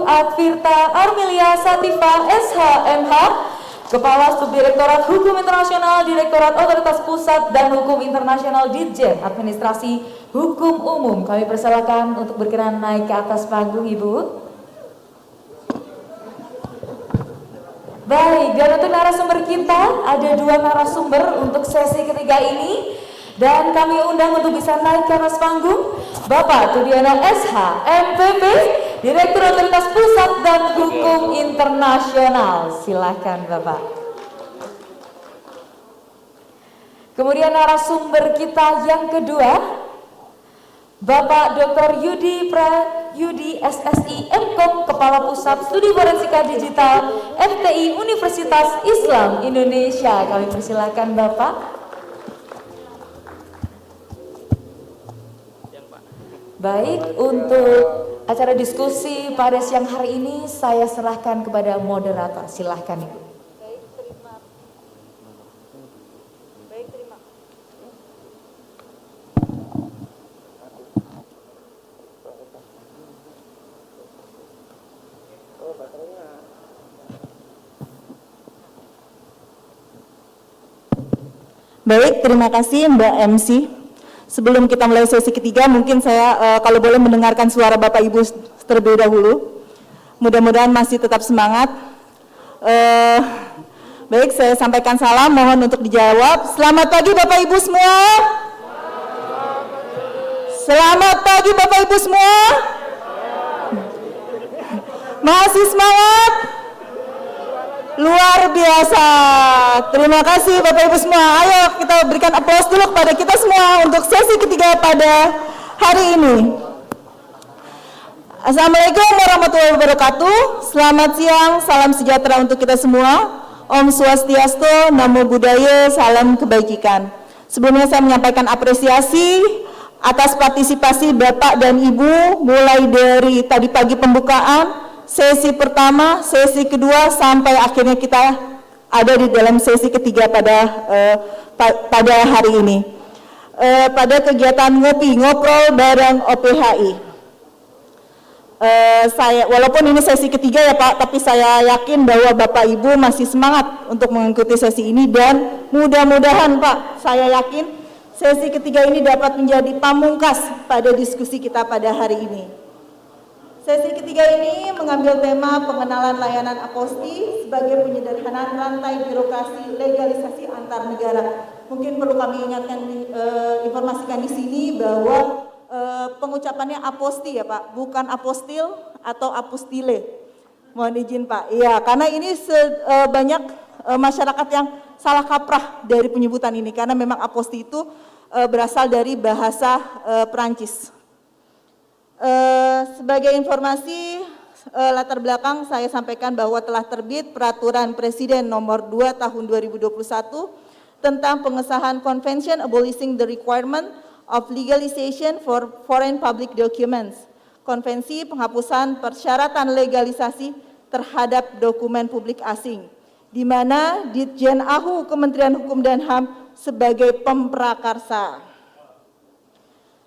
Advirta Armilia Sativa SHMH, Kepala Subdirektorat Hukum Internasional Direktorat Otoritas Pusat dan Hukum Internasional Ditjen Administrasi Hukum Umum. Kami persilakan untuk berkenan naik ke atas panggung, Ibu. Baik, dan untuk narasumber kita, ada 2 narasumber untuk sesi ketiga ini. Dan kami undang untuk bisa naik ke atas panggung Bapak Tudiono SH, MPP, Direktur Otoritas Pusat dan Hukum Internasional. Silakan Bapak. Kemudian narasumber kita yang kedua, Bapak Dr. Yudi Prayudi SSI MKOM, Kepala Pusat Studi Forensika Digital FTI Universitas Islam Indonesia. Kami persilakan Bapak. Baik, untuk acara diskusi pada siang hari ini saya serahkan kepada moderator. Silahkan Ibu. Baik, terima kasih Mbak MC. Sebelum kita mulai sesi ketiga, mungkin saya kalau boleh mendengarkan suara Bapak Ibu terlebih dahulu. Mudah-mudahan masih tetap semangat. Baik, saya sampaikan salam, mohon untuk dijawab. Selamat pagi Bapak Ibu semua. Selamat pagi Bapak Ibu semua. Masih semangat? Luar biasa. Terima kasih Bapak Ibu semua. Ayo kita berikan aplaus dulu kepada kita semua untuk sesi ketiga pada hari ini. Assalamualaikum warahmatullahi wabarakatuh. Selamat siang, salam sejahtera untuk kita semua. Om Swastiastu, Namo Buddhaya, salam kebajikan. Sebelumnya saya menyampaikan apresiasi atas partisipasi Bapak dan Ibu mulai dari tadi pagi pembukaan, sesi pertama, sesi kedua, sampai akhirnya kita ada di dalam sesi ketiga pada hari ini. Pada kegiatan ngobrol bareng OPHI. Walaupun ini sesi ketiga ya Pak, tapi saya yakin bahwa Bapak Ibu masih semangat untuk mengikuti sesi ini, dan mudah-mudahan Pak, saya yakin sesi ketiga ini dapat menjadi pamungkas pada diskusi kita pada hari ini. Sesi ketiga ini mengambil tema pengenalan layanan aposti sebagai penyederhanaan rantai birokrasi legalisasi antar negara. Mungkin perlu kami ingatkan, informasikan di sini bahwa pengucapannya aposti ya Pak, bukan apostil atau apostile. Mohon izin Pak. Iya, karena ini banyak masyarakat yang salah kaprah dari penyebutan ini, karena memang aposti itu berasal dari bahasa Perancis. Sebagai informasi latar belakang, saya sampaikan bahwa telah terbit Peraturan Presiden Nomor 2 Tahun 2021 tentang pengesahan Convention Abolishing the Requirement of Legalization for Foreign Public Documents, Konvensi Penghapusan Persyaratan Legalisasi terhadap Dokumen Publik Asing, di mana Ditjen AHU Kementerian Hukum dan HAM sebagai pemprakarsa.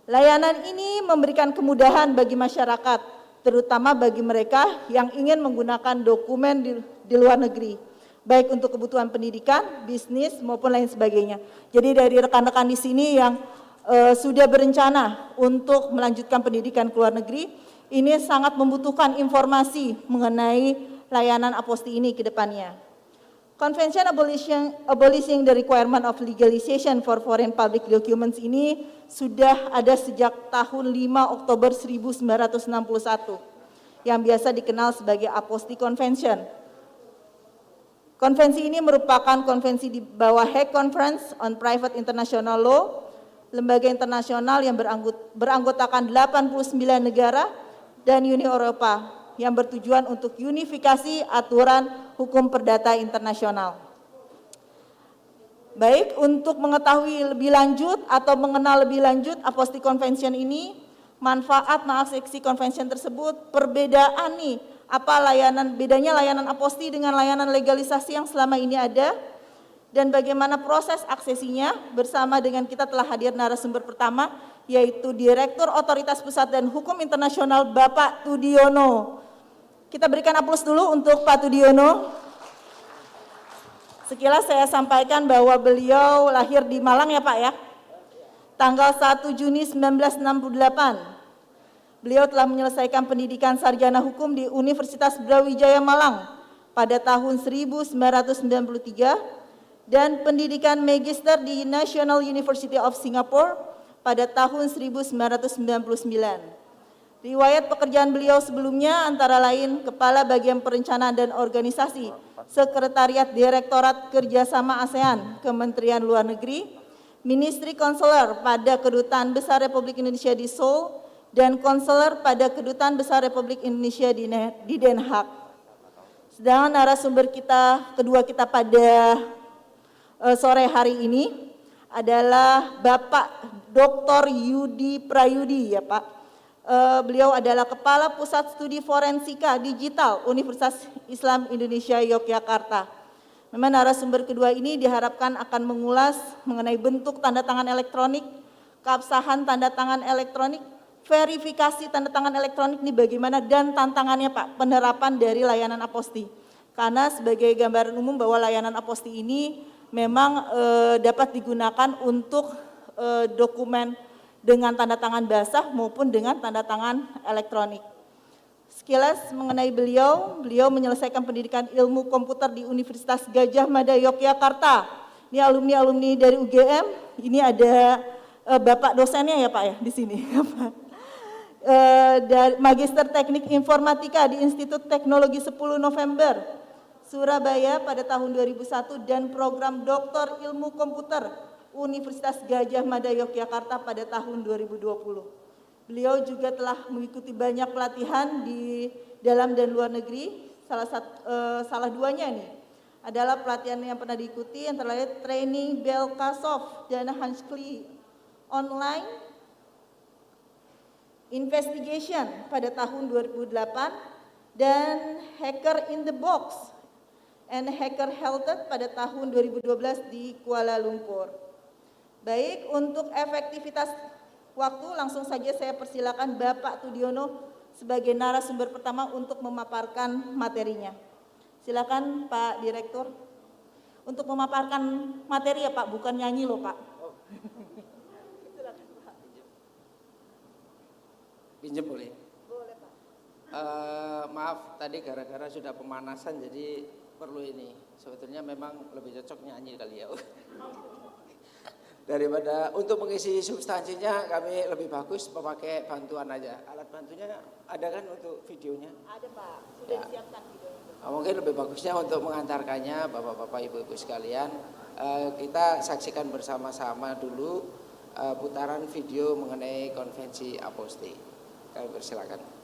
Layanan ini memberikan kemudahan bagi masyarakat, terutama bagi mereka yang ingin menggunakan dokumen di luar negeri, baik untuk kebutuhan pendidikan, bisnis, maupun lain sebagainya. Jadi dari rekan-rekan di sini yang sudah berencana untuk melanjutkan pendidikan ke luar negeri, ini sangat membutuhkan informasi mengenai layanan aposti ini ke depannya. Convention Abolishing the Requirement of Legalization for Foreign Public Documents ini sudah ada sejak tahun 5 Oktober 1961 yang biasa dikenal sebagai Aposti Convention. Konvensi ini merupakan konvensi di bawah Hague Conference on Private International Law, lembaga internasional yang beranggotakan 89 negara dan Uni Eropa, yang bertujuan untuk unifikasi aturan hukum perdata internasional. Baik, untuk mengetahui lebih lanjut atau mengenal lebih lanjut Aposti Convention ini, manfaat mengaksesi convention tersebut, perbedaan nih, bedanya layanan aposti dengan layanan legalisasi yang selama ini ada, dan bagaimana proses aksesinya. Bersama dengan kita telah hadir narasumber pertama, yaitu Direktur Otoritas Pusat dan Hukum Internasional Bapak Tudiono Kita berikan aplaus dulu untuk Pak Tudiono. Sekilas saya sampaikan bahwa beliau lahir di Malang ya Pak ya. Tanggal 1 Juni 1968. Beliau telah menyelesaikan pendidikan sarjana hukum di Universitas Brawijaya Malang pada tahun 1993 dan pendidikan magister di National University of Singapore pada tahun 1999. Riwayat pekerjaan beliau sebelumnya antara lain Kepala Bagian Perencanaan dan Organisasi, Sekretariat Direktorat Kerjasama ASEAN, Kementerian Luar Negeri, Ministry Konselor pada Kedutaan Besar Republik Indonesia di Seoul, dan konselor pada Kedutaan Besar Republik Indonesia di Den Haag. Sedangkan narasumber kedua kita pada sore hari ini adalah Bapak Dr. Yudi Prayudi ya Pak. Beliau adalah Kepala Pusat Studi Forensika Digital Universitas Islam Indonesia Yogyakarta. Memang narasumber kedua ini diharapkan akan mengulas mengenai bentuk tanda tangan elektronik, keabsahan tanda tangan elektronik, verifikasi tanda tangan elektronik ini bagaimana dan tantangannya Pak penerapan dari layanan aposti. Karena sebagai gambaran umum bahwa layanan aposti ini memang dapat digunakan untuk dokumen dengan tanda tangan basah maupun dengan tanda tangan elektronik. Sekilas mengenai beliau menyelesaikan pendidikan ilmu komputer di Universitas Gadjah Mada Yogyakarta. Ini alumni-alumni dari UGM, ini ada Bapak dosennya ya Pak ya di sini. Magister Teknik Informatika di Institut Teknologi 10 November Surabaya pada tahun 2001 dan program Doktor Ilmu Komputer Universitas Gadjah Mada Yogyakarta pada tahun 2020. Beliau juga telah mengikuti banyak pelatihan di dalam dan luar negeri. Salah duanya nih adalah pelatihan yang pernah diikuti antara lain training Belkasov dan Hanskli online investigation pada tahun 2008 dan Hacker in the Box and Hacker Helped pada tahun 2012 di Kuala Lumpur. Baik, untuk efektivitas waktu langsung saja saya persilakan Bapak Tudiono sebagai narasumber pertama untuk memaparkan materinya. Silakan Pak Direktur untuk memaparkan materi ya Pak, bukan nyanyi loh Pak. Pinjam boleh? Boleh Pak. Maaf tadi gara-gara sudah pemanasan jadi perlu ini. Sebetulnya memang lebih cocok nyanyi kali ya. Daripada untuk mengisi substansinya kami lebih bagus memakai bantuan aja. Alat bantunya ada kan untuk videonya? Ada Pak, sudah disiapkan videonya. Mungkin lebih bagusnya untuk mengantarkannya Bapak-bapak Ibu-ibu sekalian. Kita saksikan bersama-sama dulu putaran video mengenai konvensi aposti. Kami persilakan.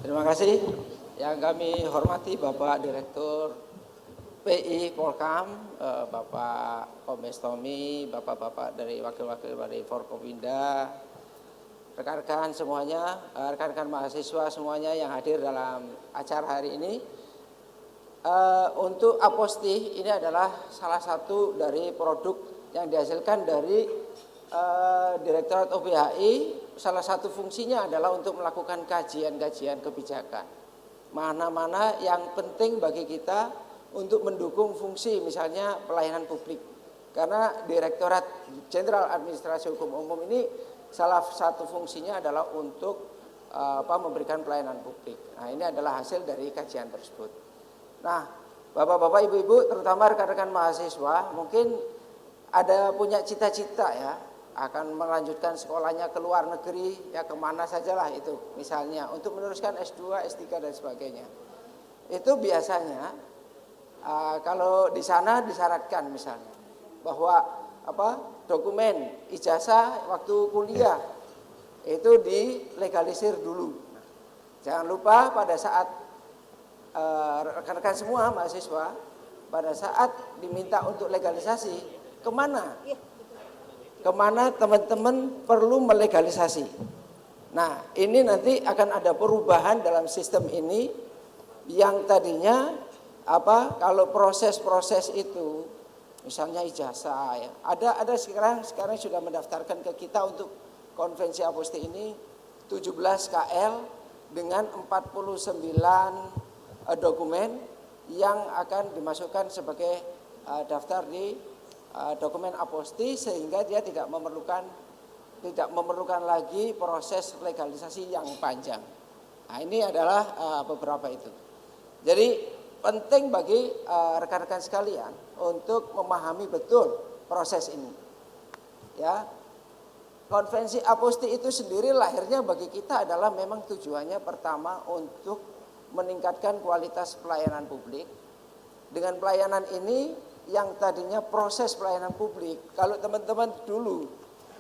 Terima kasih yang kami hormati Bapak Direktur PI Polkam, Bapak Kombes Tommy, Bapak-bapak dari wakil-wakil dari Forkopimda, rekan-rekan semuanya, rekan-rekan mahasiswa semuanya yang hadir dalam acara hari ini. Untuk aposti ini adalah salah satu dari produk yang dihasilkan dari Direktorat OBHI. Salah satu fungsinya adalah untuk melakukan kajian-kajian kebijakan. Mana-mana yang penting bagi kita untuk mendukung fungsi misalnya pelayanan publik. Karena Direktorat Jenderal Administrasi Hukum Umum ini salah satu fungsinya adalah untuk memberikan pelayanan publik. Nah, ini adalah hasil dari kajian tersebut. Nah, Bapak-bapak, Ibu-ibu, terutama rekan-rekan mahasiswa, mungkin ada punya cita-cita ya, akan melanjutkan sekolahnya ke luar negeri, ya kemana sajalah itu, misalnya untuk meneruskan S2, S3 dan sebagainya. Itu biasanya kalau di sana disyaratkan misalnya bahwa dokumen ijazah waktu kuliah itu dilegalisir dulu. Jangan lupa pada saat rekan-rekan semua mahasiswa pada saat diminta untuk legalisasi, kemana teman-teman perlu melegalisasi. Nah, ini nanti akan ada perubahan dalam sistem ini yang tadinya kalau proses-proses itu misalnya ijazah ya, ada sekarang sudah mendaftarkan ke kita untuk konvensi aposti ini 17 KL dengan 49 dokumen yang akan dimasukkan sebagai daftar di dokumen aposti, sehingga dia tidak memerlukan lagi proses legalisasi yang panjang. Nah, ini adalah beberapa itu. Jadi penting bagi rekan-rekan sekalian untuk memahami betul proses ini. Ya, konvensi aposti itu sendiri lahirnya bagi kita adalah memang tujuannya pertama untuk meningkatkan kualitas pelayanan publik. Dengan pelayanan ini yang tadinya proses pelayanan publik, kalau teman-teman dulu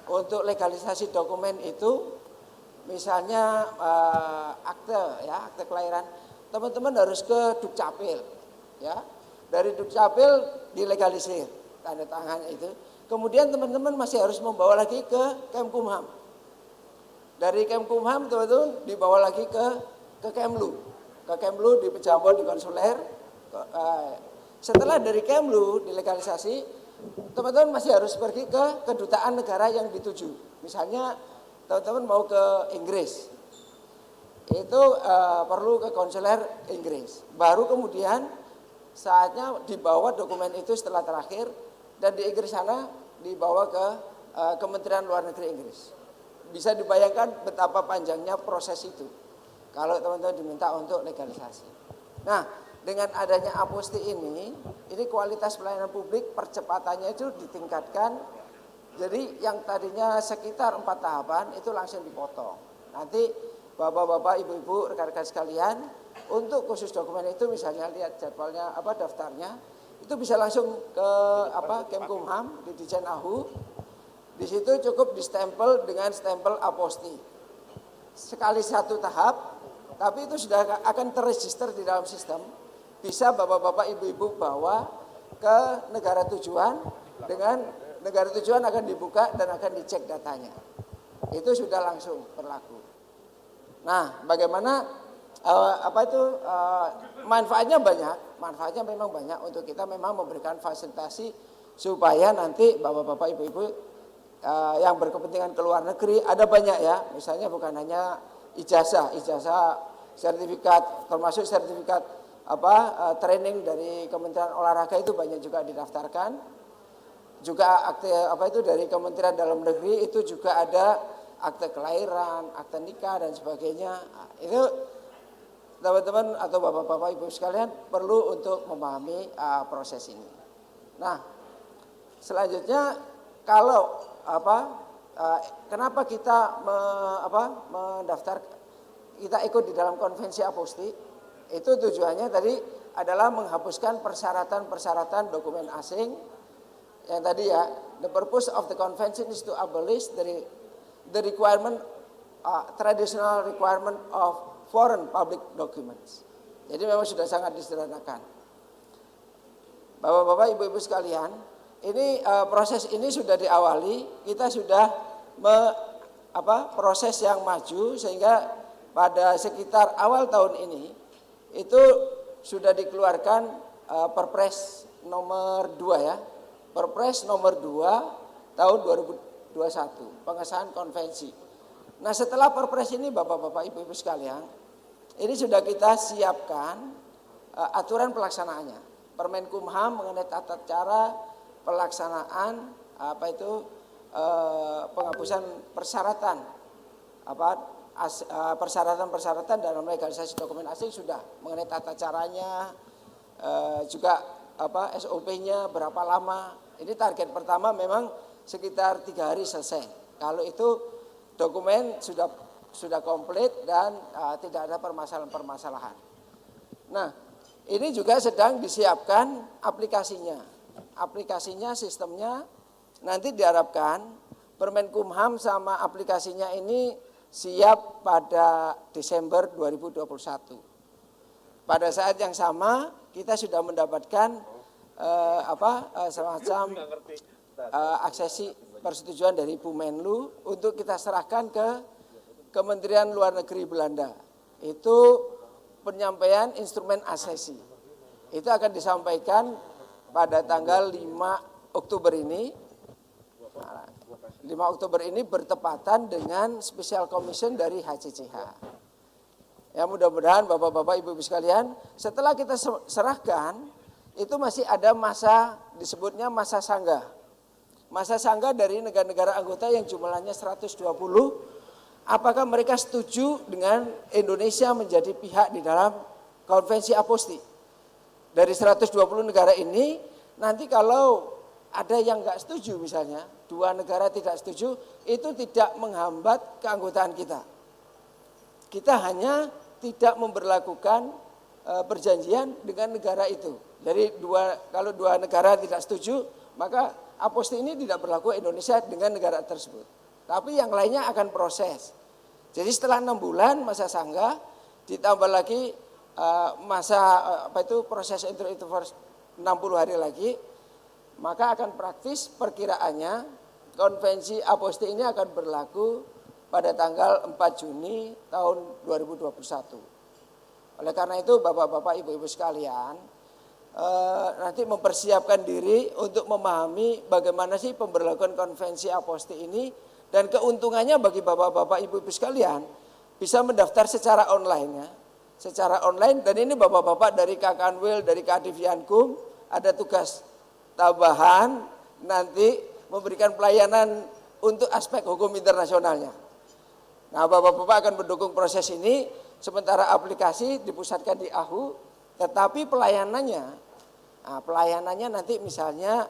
untuk legalisasi dokumen itu misalnya akte kelahiran, teman-teman harus ke Dukcapil ya. Dari Dukcapil dilegalisir, tanda tangan itu. Kemudian teman-teman masih harus membawa lagi ke Kemkumham. Dari Kemkumham teman-teman dibawa lagi ke Kemlu. Ke Kemlu di Pejambon di konsuler. Setelah dari Kemlu dilegalisasi, teman-teman masih harus pergi ke kedutaan negara yang dituju. Misalnya teman-teman mau ke Inggris, itu perlu ke konsuler Inggris. Baru kemudian saatnya dibawa dokumen itu setelah terakhir, dan di Inggris sana dibawa ke Kementerian Luar Negeri Inggris. Bisa dibayangkan betapa panjangnya proses itu kalau teman-teman diminta untuk legalisasi. Nah, dengan adanya aposti ini kualitas pelayanan publik percepatannya itu ditingkatkan. Jadi yang tadinya sekitar 4 tahapan itu langsung dipotong. Nanti Bapak-bapak, Ibu-ibu, rekan-rekan sekalian, untuk khusus dokumen itu misalnya lihat jadwalnya daftarnya, itu bisa langsung ke Kemkumham di Dijen AHU. Di situ cukup distempel dengan stempel aposti. Sekali satu tahap, tapi itu sudah akan terregister di dalam sistem. Bisa Bapak-bapak, Ibu-ibu bawa ke negara tujuan, dengan negara tujuan akan dibuka dan akan dicek datanya. Itu sudah langsung berlaku. Nah, bagaimana manfaatnya banyak, manfaatnya memang banyak untuk kita memang memberikan fasilitasi supaya nanti Bapak-bapak, Ibu-ibu yang berkepentingan ke luar negeri ada banyak ya. Misalnya bukan hanya ijazah, sertifikat, termasuk sertifikat training dari Kementerian Olahraga itu banyak juga didaftarkan. Juga akte dari Kementerian Dalam Negeri itu juga ada akte kelahiran, akte nikah dan sebagainya. Nah, itu teman-teman atau Bapak-bapak, Ibu sekalian perlu untuk memahami proses ini. Nah, selanjutnya kalau kenapa kita mendaftar, kita ikut di dalam konvensi aposti, itu tujuannya tadi adalah menghapuskan persyaratan-persyaratan dokumen asing yang tadi ya. The purpose of the convention is to abolish the requirement, traditional requirement of foreign public documents. Jadi memang sudah sangat disederhanakan. Bapak-bapak, Ibu-ibu sekalian, ini proses ini sudah diawali, kita sudah proses yang maju, sehingga pada sekitar awal tahun ini itu sudah dikeluarkan Perpres nomor 2 ya. Perpres nomor 2 tahun 2021, pengesahan konvensi. Nah, setelah Perpres ini Bapak-bapak, Ibu-ibu sekalian, ini sudah kita siapkan aturan pelaksanaannya. Permenkumham mengenai tata cara pelaksanaan penghapusan persyaratan persyaratan dalam legalisasi dokumen asing sudah mengenai tata caranya, juga SOP-nya berapa lama. Ini target pertama memang sekitar 3 hari selesai. Kalau itu dokumen sudah komplit dan tidak ada permasalahan-permasalahan. Nah, ini juga sedang disiapkan aplikasinya. Aplikasinya, sistemnya nanti diharapkan Permenkumham sama aplikasinya ini siap pada Desember 2021. Pada saat yang sama kita sudah mendapatkan semacam aksesi persetujuan dari Bu Menlu untuk kita serahkan ke Kementerian Luar Negeri Belanda. Itu penyampaian instrumen aksesi. Itu akan disampaikan pada tanggal 5 Oktober ini. 5 Oktober ini bertepatan dengan Special Commission dari HCCH. Ya, mudah-mudahan Bapak-bapak, Ibu-ibu sekalian, setelah kita serahkan, itu masih ada masa, disebutnya masa sanggah. Masa sanggah dari negara-negara anggota yang jumlahnya 120, apakah mereka setuju dengan Indonesia menjadi pihak di dalam Konvensi Aposti. Dari 120 negara ini, nanti kalau ada yang nggak setuju misalnya, 2 negara tidak setuju, itu tidak menghambat keanggotaan kita. Kita hanya tidak memberlakukan perjanjian dengan negara itu. Jadi kalau 2 negara tidak setuju, maka Aposti ini tidak berlaku Indonesia dengan negara tersebut. Tapi yang lainnya akan proses. Jadi setelah 6 bulan masa sanggah, ditambah lagi proses itu 60 hari lagi, maka akan praktis perkiraannya Konvensi Aposti ini akan berlaku pada tanggal 4 Juni tahun 2021. Oleh karena itu Bapak-bapak, Ibu-ibu sekalian, nanti mempersiapkan diri untuk memahami bagaimana sih pemberlakuan Konvensi Aposti ini, dan keuntungannya bagi Bapak-bapak, Ibu-ibu sekalian bisa mendaftar secara online ya. Secara online, dan ini Bapak-bapak dari Kakanwil, dari Kadivyankum ada tugas tambahan nanti memberikan pelayanan untuk aspek hukum internasionalnya. Nah, Bapak-bapak akan mendukung proses ini, sementara aplikasi dipusatkan di AHU, tetapi pelayanannya nanti misalnya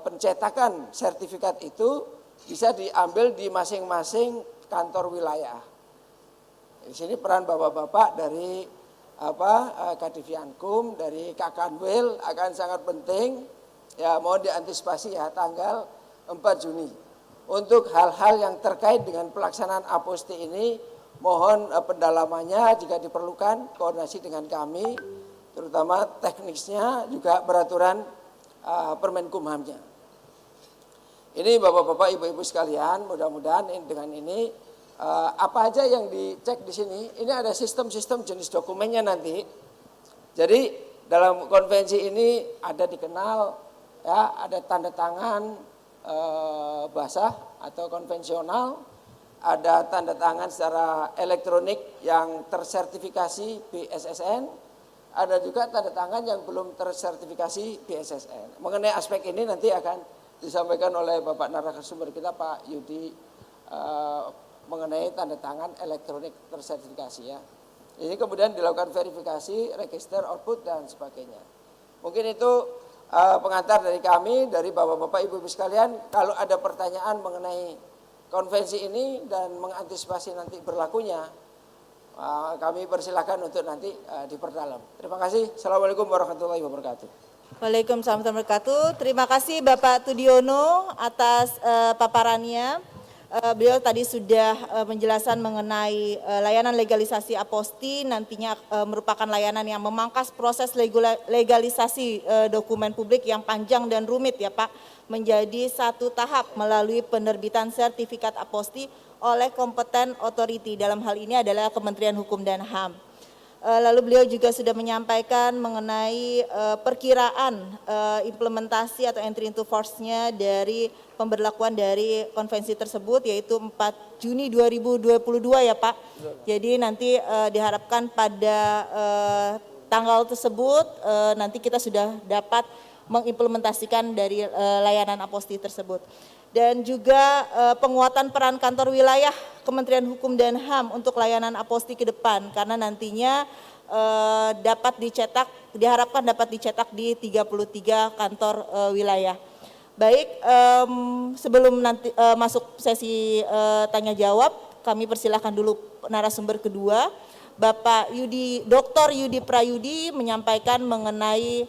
pencetakan sertifikat itu bisa diambil di masing-masing kantor wilayah. Di sini peran Bapak-bapak dari Kadivyankum, dari Kakanwil akan sangat penting. Ya, mohon diantisipasi ya tanggal 4 Juni. Untuk hal-hal yang terkait dengan pelaksanaan Aposti ini, mohon pendalamannya jika diperlukan koordinasi dengan kami, terutama teknisnya juga peraturan Permenkumhamnya. Ini Bapak-bapak, Ibu-ibu sekalian, mudah-mudahan dengan ini apa aja yang dicek di sini. Ini ada sistem-sistem jenis dokumennya nanti. Jadi dalam konvensi ini ada dikenal ya, ada tanda tangan basah atau konvensional, ada tanda tangan secara elektronik yang tersertifikasi BSSN, ada juga tanda tangan yang belum tersertifikasi BSSN. Mengenai aspek ini nanti akan disampaikan oleh Bapak narasumber kita Pak Yudi mengenai tanda tangan elektronik tersertifikasi ya. Ini kemudian dilakukan verifikasi, register, output dan sebagainya. Mungkin itu pengantar dari kami, dari Bapak-bapak, Ibu-ibu sekalian. Kalau ada pertanyaan mengenai konvensi ini dan mengantisipasi nanti berlakunya, kami persilakan untuk nanti diperdalam. Terima kasih. Assalamualaikum warahmatullahi wabarakatuh. Waalaikumsalam warahmatullahi wabarakatuh. Terima kasih Bapak Tudiono atas paparannya. Beliau tadi sudah menjelaskan mengenai layanan legalisasi Aposti, nantinya merupakan layanan yang memangkas proses legalisasi dokumen publik yang panjang dan rumit ya Pak, menjadi satu tahap melalui penerbitan sertifikat Aposti oleh kompeten authority, dalam hal ini adalah Kementerian Hukum dan HAM. Lalu beliau juga sudah menyampaikan mengenai perkiraan implementasi atau entry into force-nya dari pemberlakuan dari konvensi tersebut, yaitu 4 Juni 2022 ya Pak. Jadi nanti diharapkan pada tanggal tersebut nanti kita sudah dapat mengimplementasikan dari layanan aposti tersebut. Dan juga penguatan peran kantor wilayah Kementerian Hukum dan HAM untuk layanan aposti ke depan, karena nantinya diharapkan dapat dicetak di 33 kantor wilayah. Baik, sebelum nanti masuk sesi tanya jawab, kami persilahkan dulu narasumber kedua, Bapak Dr. Yudi Prayudi menyampaikan mengenai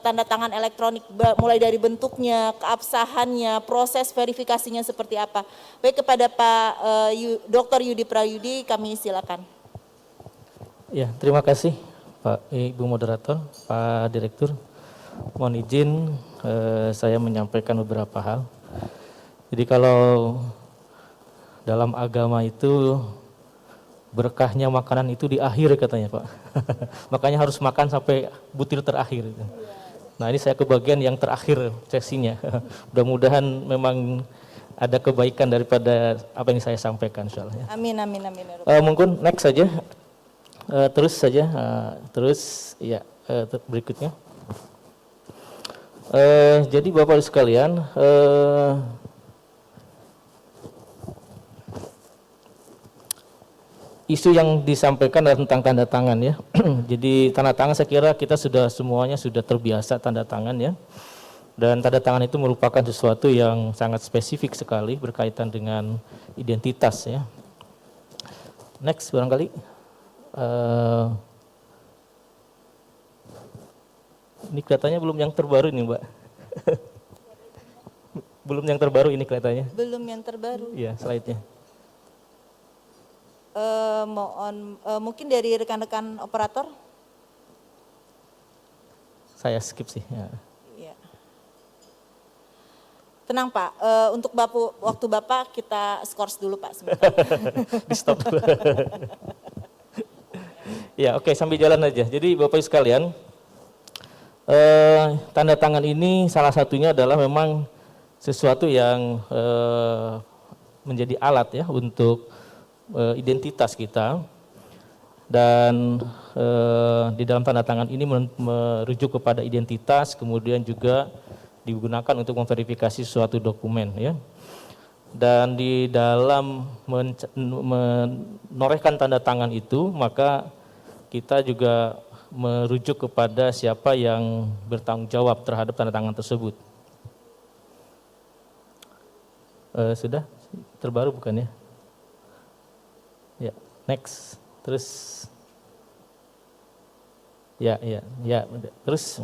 tanda tangan elektronik, mulai dari bentuknya, keabsahannya, proses verifikasinya seperti apa. Baik, kepada Pak Dr. Yudi Prayudi kami silakan. Ya, terima kasih Pak Ibu Moderator, Pak Direktur. Mohon izin saya menyampaikan beberapa hal. Jadi kalau dalam agama itu berkahnya makanan itu di akhir katanya Pak. Makanya harus makan sampai butir terakhir. Nah ini saya kebagian yang terakhir sesinya. Mudah-mudahan memang ada kebaikan daripada apa yang saya sampaikan insyaallah. Amin, amin, amin. Mungkin next saja. Terus saja. Berikutnya. Jadi Bapak Ibu sekalian, isu yang disampaikan adalah tentang tanda tangan ya. Jadi tanda tangan saya kira kita semuanya sudah terbiasa tanda tangan ya. Dan tanda tangan itu merupakan sesuatu yang sangat spesifik sekali berkaitan dengan identitas ya. Next barangkali. Ini kelihatannya belum yang terbaru nih Mbak. Belum yang terbaru ini kelihatannya. Belum yang terbaru. Iya, slide-nya. Mungkin dari rekan-rekan operator? Saya skip sih. Ya. Iya. Tenang Pak, untuk waktu Bapak kita skors dulu Pak sebentar. Di stop dulu. Ya oke, sambil jalan aja. Jadi Bapak Ibu sekalian, tanda tangan ini salah satunya adalah memang sesuatu yang menjadi alat ya untuk identitas kita, dan di dalam tanda tangan ini merujuk kepada identitas, kemudian juga digunakan untuk memverifikasi suatu dokumen ya. Dan di dalam menorehkan tanda tangan itu, maka kita juga merujuk kepada siapa yang bertanggung jawab terhadap tanda tangan tersebut. Sudah terbaru bukan ya? Ya, next. Terus terus.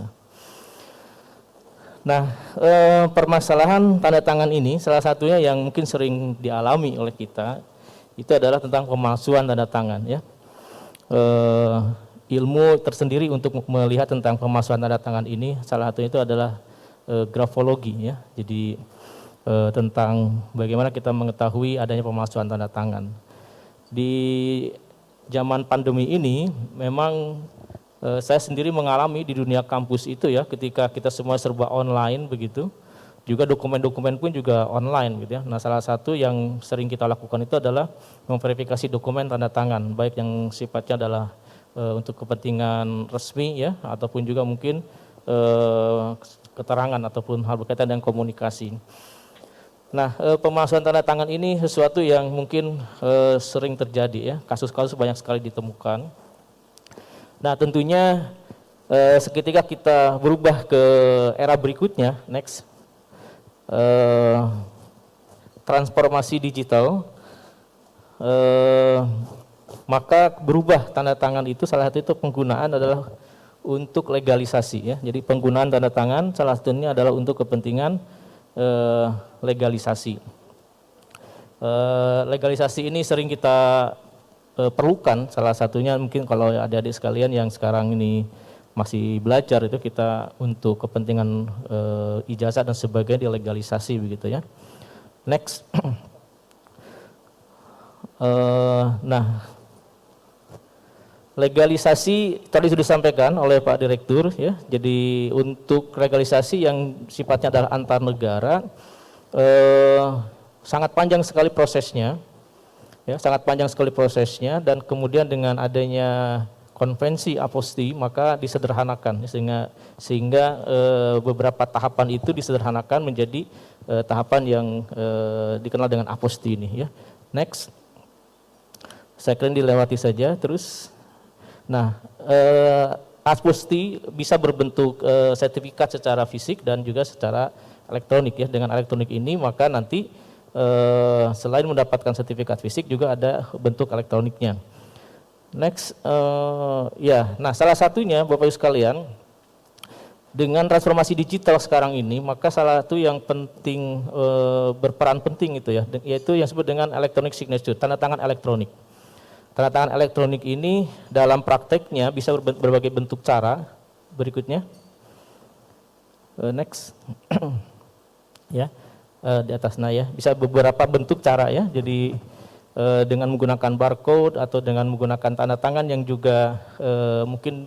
Nah, permasalahan tanda tangan ini salah satunya yang mungkin sering dialami oleh kita itu adalah tentang pemalsuan tanda tangan ya. Ilmu tersendiri untuk melihat tentang pemalsuan tanda tangan ini salah satunya itu adalah grafologi ya. Jadi tentang bagaimana kita mengetahui adanya pemalsuan tanda tangan. Di zaman pandemi ini memang saya sendiri mengalami di dunia kampus itu ya, ketika kita semua serba online begitu, juga dokumen-dokumen pun juga online gitu ya. Nah salah satu yang sering kita lakukan itu adalah memverifikasi dokumen tanda tangan, baik yang sifatnya adalah untuk kepentingan resmi ya, ataupun juga mungkin keterangan ataupun hal berkaitan dengan komunikasi. Nah, pemalsuan tanda tangan ini sesuatu yang mungkin sering terjadi ya, kasus-kasus banyak sekali ditemukan. Nah, tentunya seketika kita berubah ke era berikutnya, next, transformasi digital, maka berubah tanda tangan itu salah satu itu penggunaan adalah untuk legalisasi ya. Jadi penggunaan tanda tangan salah satunya adalah untuk kepentingan legalisasi. Legalisasi ini sering kita perlukan, salah satunya mungkin kalau adik-adik sekalian yang sekarang ini masih belajar itu kita untuk kepentingan ijazah dan sebagainya dilegalisasi begitu ya. Next. Nah, legalisasi tadi sudah disampaikan oleh Pak Direktur ya. Jadi untuk legalisasi yang sifatnya adalah antar negara sangat panjang sekali prosesnya. Ya, sangat panjang sekali prosesnya, dan kemudian dengan adanya konvensi aposti, maka disederhanakan sehingga beberapa tahapan itu disederhanakan menjadi tahapan yang dikenal dengan aposti ini ya. Next. Saya kira dilewati saja terus. Nah, aposti bisa berbentuk sertifikat secara fisik dan juga secara elektronik ya. Dengan elektronik ini maka nanti selain mendapatkan sertifikat fisik juga ada bentuk elektroniknya. Next, ya, nah salah satunya Bapak Ibu sekalian, dengan transformasi digital sekarang ini, maka salah satu yang penting berperan penting itu ya, yaitu yang disebut dengan electronic signature, tanda tangan elektronik. Tanda tangan elektronik ini dalam prakteknya bisa berbagai bentuk cara. Berikutnya, next, ya, di atasnya ya, bisa beberapa bentuk cara ya. Jadi dengan menggunakan barcode atau dengan menggunakan tanda tangan yang juga mungkin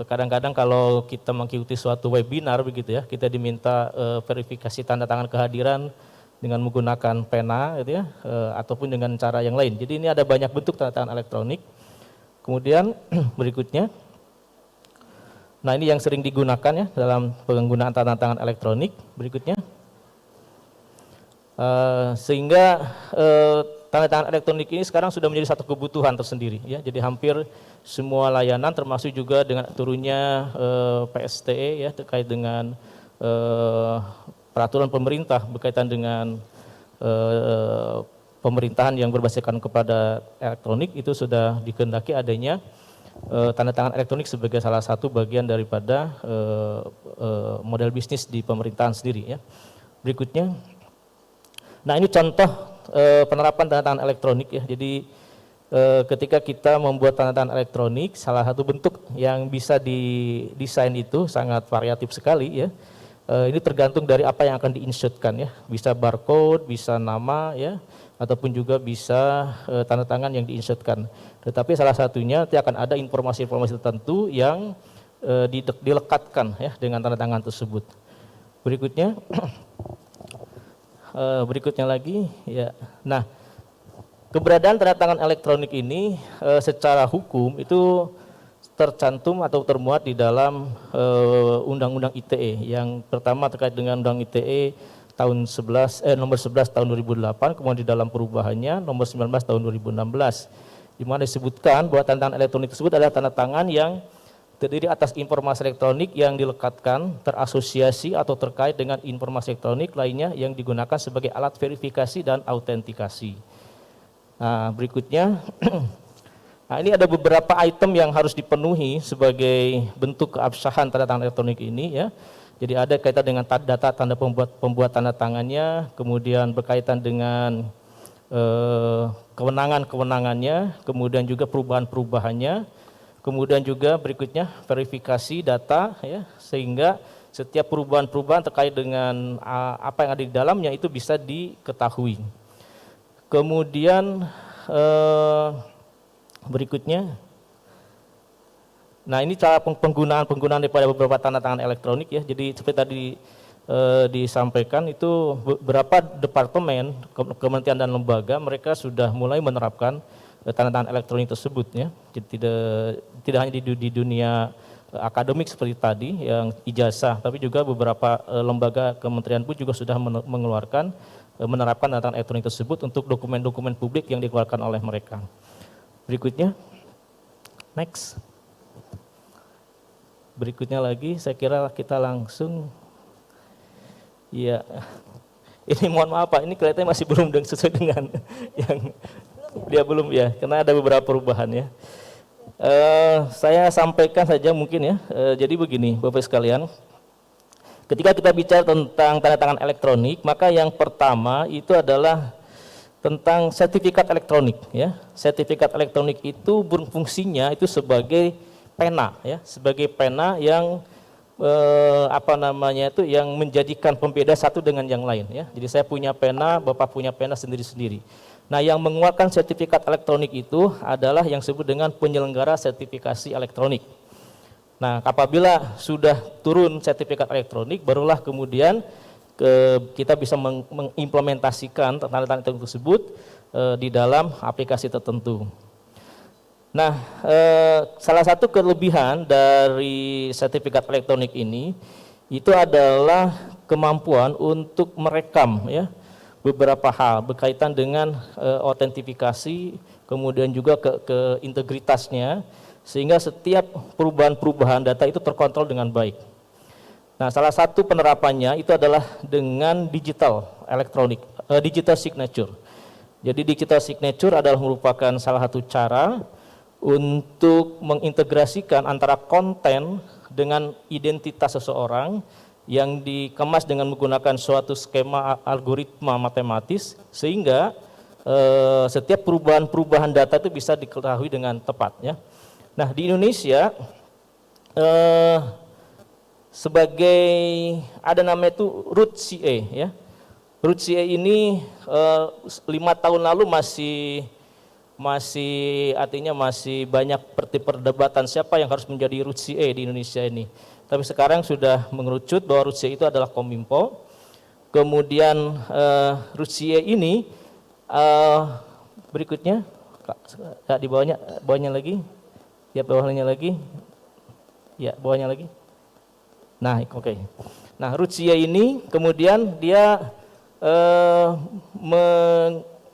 kadang-kadang kalau kita mengikuti suatu webinar begitu ya, kita diminta verifikasi tanda tangan kehadiran dengan menggunakan pena gitu ya, ataupun dengan cara yang lain. Jadi ini ada banyak bentuk tanda tangan elektronik. Kemudian berikutnya, nah ini yang sering digunakan ya dalam penggunaan tanda tangan elektronik. Berikutnya, sehingga tanda tangan elektronik ini sekarang sudah menjadi satu kebutuhan tersendiri ya. Jadi hampir semua layanan termasuk juga dengan turunnya PSTE ya terkait dengan peraturan pemerintah berkaitan dengan pemerintahan yang berbasiskan kepada elektronik, itu sudah dikehendaki adanya tanda tangan elektronik sebagai salah satu bagian daripada model bisnis di pemerintahan sendiri ya. Berikutnya, nah ini contoh penerapan tanda tangan elektronik ya. Jadi ketika kita membuat tanda tangan elektronik, salah satu bentuk yang bisa didesain itu sangat variatif sekali ya. Ini tergantung dari apa yang akan di-insertkan ya. Bisa barcode, bisa nama ya, ataupun juga bisa tanda tangan yang di-insertkan. Tetapi salah satunya nanti akan ada informasi-informasi tertentu yang dilekatkan ya dengan tanda tangan tersebut. Berikutnya, berikutnya lagi ya. Nah, keberadaan tanda tangan elektronik ini secara hukum itu tercantum atau termuat di dalam Undang-Undang ITE. Yang pertama terkait dengan Undang ITE tahun nomor 11 tahun 2008, kemudian di dalam perubahannya nomor 19 tahun 2016, di mana disebutkan bahwa tanda tangan elektronik tersebut adalah tanda tangan yang terdiri atas informasi elektronik yang dilekatkan, terasosiasi atau terkait dengan informasi elektronik lainnya yang digunakan sebagai alat verifikasi dan autentikasi. Nah, berikutnya, nah ini ada beberapa item yang harus dipenuhi sebagai bentuk keabsahan tanda tangan elektronik ini ya. Jadi ada kaitan dengan data tanda pembuat tanda tangannya, kemudian berkaitan dengan kewenangannya, kemudian juga perubahan-perubahannya, kemudian juga berikutnya verifikasi data ya, sehingga setiap perubahan-perubahan terkait dengan apa yang ada di dalamnya itu bisa diketahui. Kemudian berikutnya, nah ini cara penggunaan daripada beberapa tanda tangan elektronik ya. Jadi seperti tadi disampaikan itu beberapa departemen, kementerian dan lembaga mereka sudah mulai menerapkan tanda tangan elektronik tersebut ya. Jadi tidak hanya di dunia akademik seperti tadi yang ijazah, tapi juga beberapa lembaga kementerian pun juga sudah menerapkan tanda tangan elektronik tersebut untuk dokumen-dokumen publik yang dikeluarkan oleh mereka. Berikutnya, next. Berikutnya lagi, saya kira kita langsung, ya, ini mohon maaf Pak, ini kelihatannya masih belum sesuai dengan yang dia belum ya, karena ada beberapa perubahan ya. Saya sampaikan saja mungkin ya, jadi begini Bapak sekalian, ketika kita bicara tentang tanda tangan elektronik, maka yang pertama itu adalah tentang sertifikat elektronik ya. Sertifikat elektronik itu berfungsinya itu sebagai pena ya, sebagai pena yang yang menjadikan pembeda satu dengan yang lain ya. Jadi saya punya pena, Bapak punya pena sendiri-sendiri. Nah, yang mengeluarkan sertifikat elektronik itu adalah yang disebut dengan penyelenggara sertifikasi elektronik. Nah, apabila sudah turun sertifikat elektronik, barulah kemudian kita bisa mengimplementasikan tanda tangan tersebut di dalam aplikasi tertentu. Nah, salah satu kelebihan dari sertifikat elektronik ini itu adalah kemampuan untuk merekam ya beberapa hal berkaitan dengan autentifikasi, kemudian juga ke integritasnya, sehingga setiap perubahan-perubahan data itu terkontrol dengan baik. Nah, salah satu penerapannya itu adalah dengan digital elektronik, digital signature. Jadi digital signature adalah merupakan salah satu cara untuk mengintegrasikan antara konten dengan identitas seseorang yang dikemas dengan menggunakan suatu skema algoritma matematis, sehingga setiap perubahan-perubahan data itu bisa diketahui dengan tepat ya. Nah, di Indonesia sebagai ada namanya itu RootCA ya. RootCA ini 5 tahun lalu artinya masih banyak perdebatan siapa yang harus menjadi RootCA di Indonesia ini. Tapi sekarang sudah mengerucut bahwa RootCA itu adalah Kominfo. Kemudian RootCA ini berikutnya di bawahnya lagi. Ya, bawahnya lagi. Ya, bawahnya lagi. Nah, oke. Nah, RootCA ini kemudian dia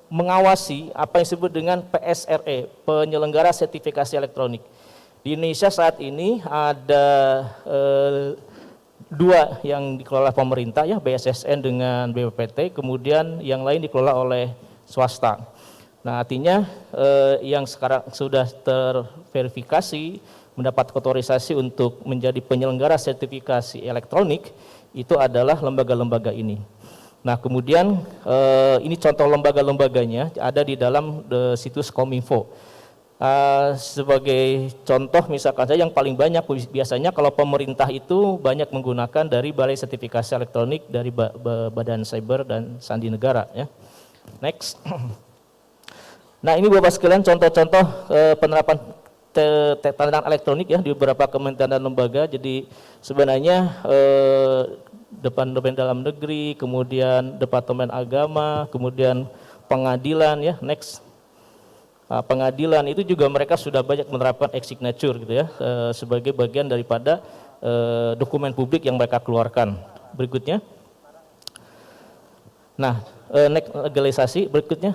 mengawasi apa yang disebut dengan PSRE, penyelenggara sertifikasi elektronik. Di Indonesia saat ini ada 2 yang dikelola pemerintah ya, BSSN dengan BPPT, kemudian yang lain dikelola oleh swasta. Nah, artinya yang sekarang sudah terverifikasi mendapat otorisasi untuk menjadi penyelenggara sertifikasi elektronik itu adalah lembaga-lembaga ini. Nah, kemudian ini contoh lembaga-lembaganya ada di dalam situs Kominfo. Sebagai contoh misalkan saja yang paling banyak biasanya kalau pemerintah itu banyak menggunakan dari Balai Sertifikasi Elektronik dari Badan Cyber dan Sandi Negara ya. Next. Nah, ini Bapak sekalian contoh-contoh penerapan tanda tangan elektronik ya di beberapa kementerian dan lembaga. Jadi sebenarnya Departemen Dalam Negeri, kemudian Departemen Agama, kemudian pengadilan ya. Next. Pengadilan itu juga mereka sudah banyak menerapkan e-signature gitu ya sebagai bagian daripada dokumen publik yang mereka keluarkan. Berikutnya. Nah, next legalisasi berikutnya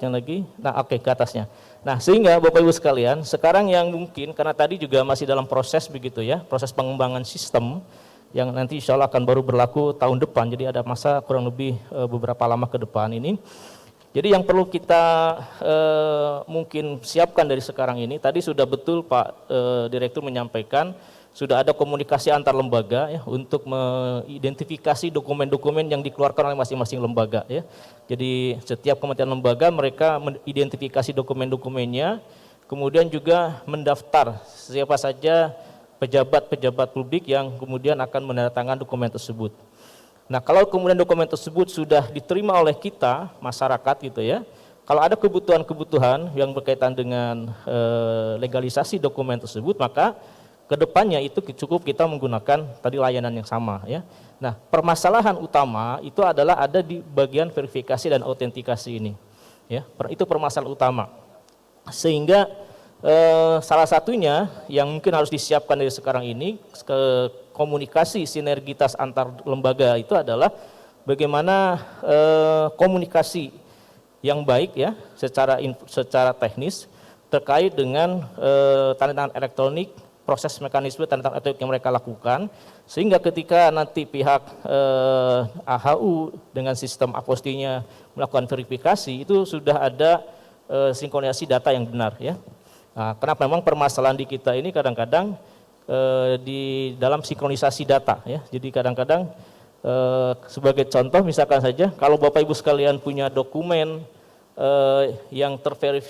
lagi. Nah, oke, ke atasnya. Nah, sehingga Bapak Ibu sekalian, sekarang yang mungkin karena tadi juga masih dalam proses begitu ya, proses pengembangan sistem yang nanti insya Allah akan baru berlaku tahun depan. Jadi ada masa kurang lebih beberapa lama ke depan ini. Jadi yang perlu kita mungkin siapkan dari sekarang ini, tadi sudah betul Pak Direktur menyampaikan, sudah ada komunikasi antar lembaga ya, untuk mengidentifikasi dokumen-dokumen yang dikeluarkan oleh masing-masing lembaga ya. Jadi setiap kementerian lembaga mereka mengidentifikasi dokumen-dokumennya, kemudian juga mendaftar siapa saja pejabat-pejabat publik yang kemudian akan menandatangani dokumen tersebut. Nah, kalau kemudian dokumen tersebut sudah diterima oleh kita, masyarakat gitu ya, kalau ada kebutuhan-kebutuhan yang berkaitan dengan legalisasi dokumen tersebut, maka kedepannya itu cukup kita menggunakan tadi layanan yang sama ya. Nah, permasalahan utama itu adalah ada di bagian verifikasi dan autentikasi ini ya, itu permasalahan utama. Sehingga salah satunya yang mungkin harus disiapkan dari sekarang ini komunikasi sinergitas antar lembaga itu adalah bagaimana komunikasi yang baik ya secara teknis terkait dengan tanda tangan elektronik, proses mekanisme tanda tangan elektronik yang mereka lakukan, sehingga ketika nanti pihak AHU dengan sistem apostinya melakukan verifikasi itu sudah ada sinkronisasi data yang benar ya. Nah, karena memang permasalahan di kita ini kadang-kadang di dalam sinkronisasi data ya. Jadi kadang-kadang sebagai contoh misalkan saja kalau Bapak Ibu sekalian punya dokumen yang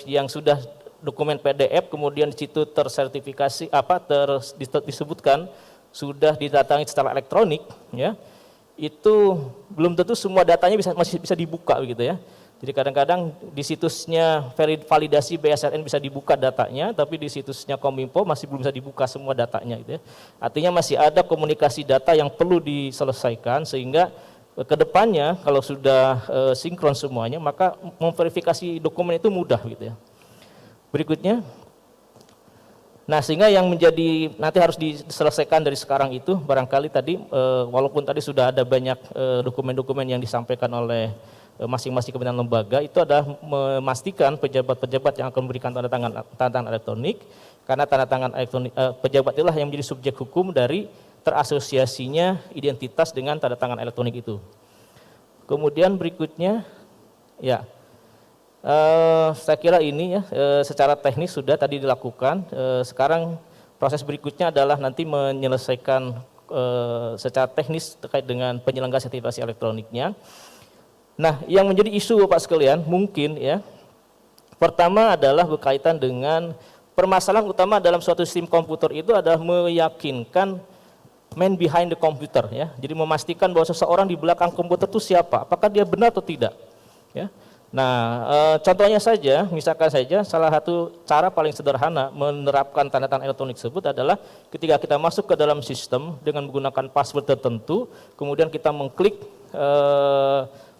yang sudah dokumen PDF kemudian di situ tersertifikasi disebutkan sudah didatangi secara elektronik ya. Itu belum tentu semua datanya masih bisa dibuka begitu ya. Jadi kadang-kadang di situsnya validasi BSSN bisa dibuka datanya, tapi di situsnya Kominfo masih belum bisa dibuka semua datanya gitu ya. Artinya masih ada komunikasi data yang perlu diselesaikan sehingga kedepannya kalau sudah sinkron semuanya maka memverifikasi dokumen itu mudah gitu ya. Berikutnya. Nah, sehingga yang menjadi nanti harus diselesaikan dari sekarang itu barangkali tadi walaupun tadi sudah ada banyak dokumen-dokumen yang disampaikan oleh masing-masing kementerian lembaga, itu adalah memastikan pejabat-pejabat yang akan memberikan tanda tangan elektronik, karena tanda tangan elektronik pejabat itulah yang menjadi subjek hukum dari terasosiasinya identitas dengan tanda tangan elektronik itu. Kemudian berikutnya, ya. Saya kira ini ya secara teknis sudah tadi dilakukan. Sekarang proses berikutnya adalah nanti menyelesaikan secara teknis terkait dengan penyelenggaraan sertifikasi elektroniknya. Nah, yang menjadi isu Bapak sekalian mungkin ya, pertama adalah berkaitan dengan permasalahan utama dalam suatu sistem komputer itu adalah meyakinkan man behind the computer ya. Jadi memastikan bahwa seseorang di belakang komputer itu siapa, apakah dia benar atau tidak ya. Nah, contohnya saja, misalkan saja salah satu cara paling sederhana menerapkan tanda tangan elektronik tersebut adalah ketika kita masuk ke dalam sistem dengan menggunakan password tertentu, kemudian kita mengklik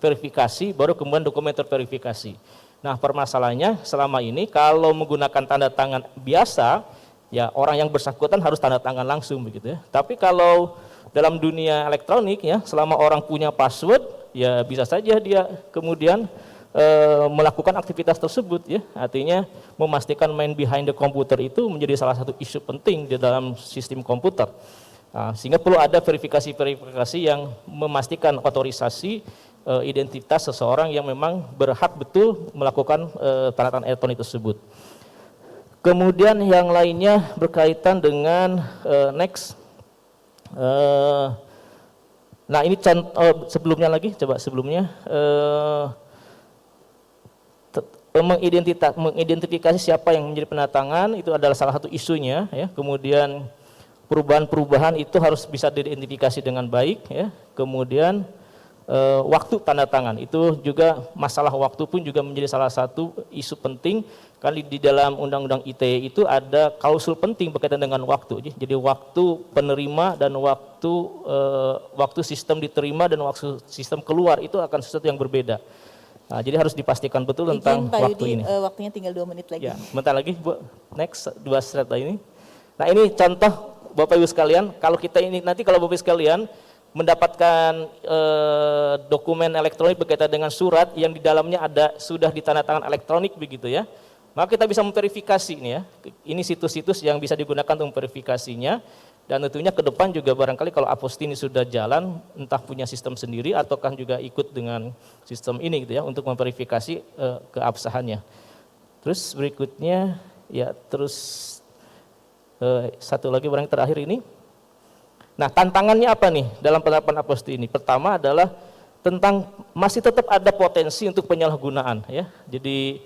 verifikasi, baru kemudian dokumen terverifikasi. Nah, permasalahannya selama ini kalau menggunakan tanda tangan biasa, ya orang yang bersangkutan harus tanda tangan langsung begitu ya. Tapi kalau dalam dunia elektronik ya, selama orang punya password, ya bisa saja dia kemudian melakukan aktivitas tersebut ya, artinya memastikan man behind the computer itu menjadi salah satu isu penting di dalam sistem komputer. Sehingga perlu ada verifikasi-verifikasi yang memastikan otorisasi identitas seseorang yang memang berhak betul melakukan tanda tangan elektronik tersebut. Kemudian yang lainnya berkaitan dengan next. Nah ini sebelumnya lagi, coba sebelumnya. Mengidentifikasi siapa yang menjadi penandatangan itu adalah salah satu isunya ya. Kemudian perubahan-perubahan itu harus bisa diidentifikasi dengan baik ya. Kemudian waktu tanda tangan itu juga, masalah waktu pun juga menjadi salah satu isu penting, kali di dalam Undang-Undang ITE itu ada klausul penting berkaitan dengan waktu. Jadi waktu penerima dan waktu sistem diterima dan waktu sistem keluar itu akan sesuatu yang berbeda. Nah, jadi harus dipastikan betul tentang Pak waktu Yudi, ini. Waktunya tinggal 2 menit lagi. Ya, bentar lagi Bu. Next 2 slide ini. Nah, ini contoh Bapak Ibu sekalian, kalau kita ini nanti kalau Bapak Ibu sekalian mendapatkan dokumen elektronik berkaitan dengan surat yang di dalamnya ada sudah ditandatangan elektronik begitu ya. Maka kita bisa memverifikasi ini ya. Ini situs-situs yang bisa digunakan untuk memverifikasinya. Dan tentunya ke depan juga barangkali kalau Apostini sudah jalan, entah punya sistem sendiri ataukah juga ikut dengan sistem ini gitu ya untuk memverifikasi keabsahannya. Terus berikutnya ya terus satu lagi barang terakhir ini. Nah, tantangannya apa nih dalam penerapan Apostini? Pertama adalah tentang masih tetap ada potensi untuk penyalahgunaan ya. Jadi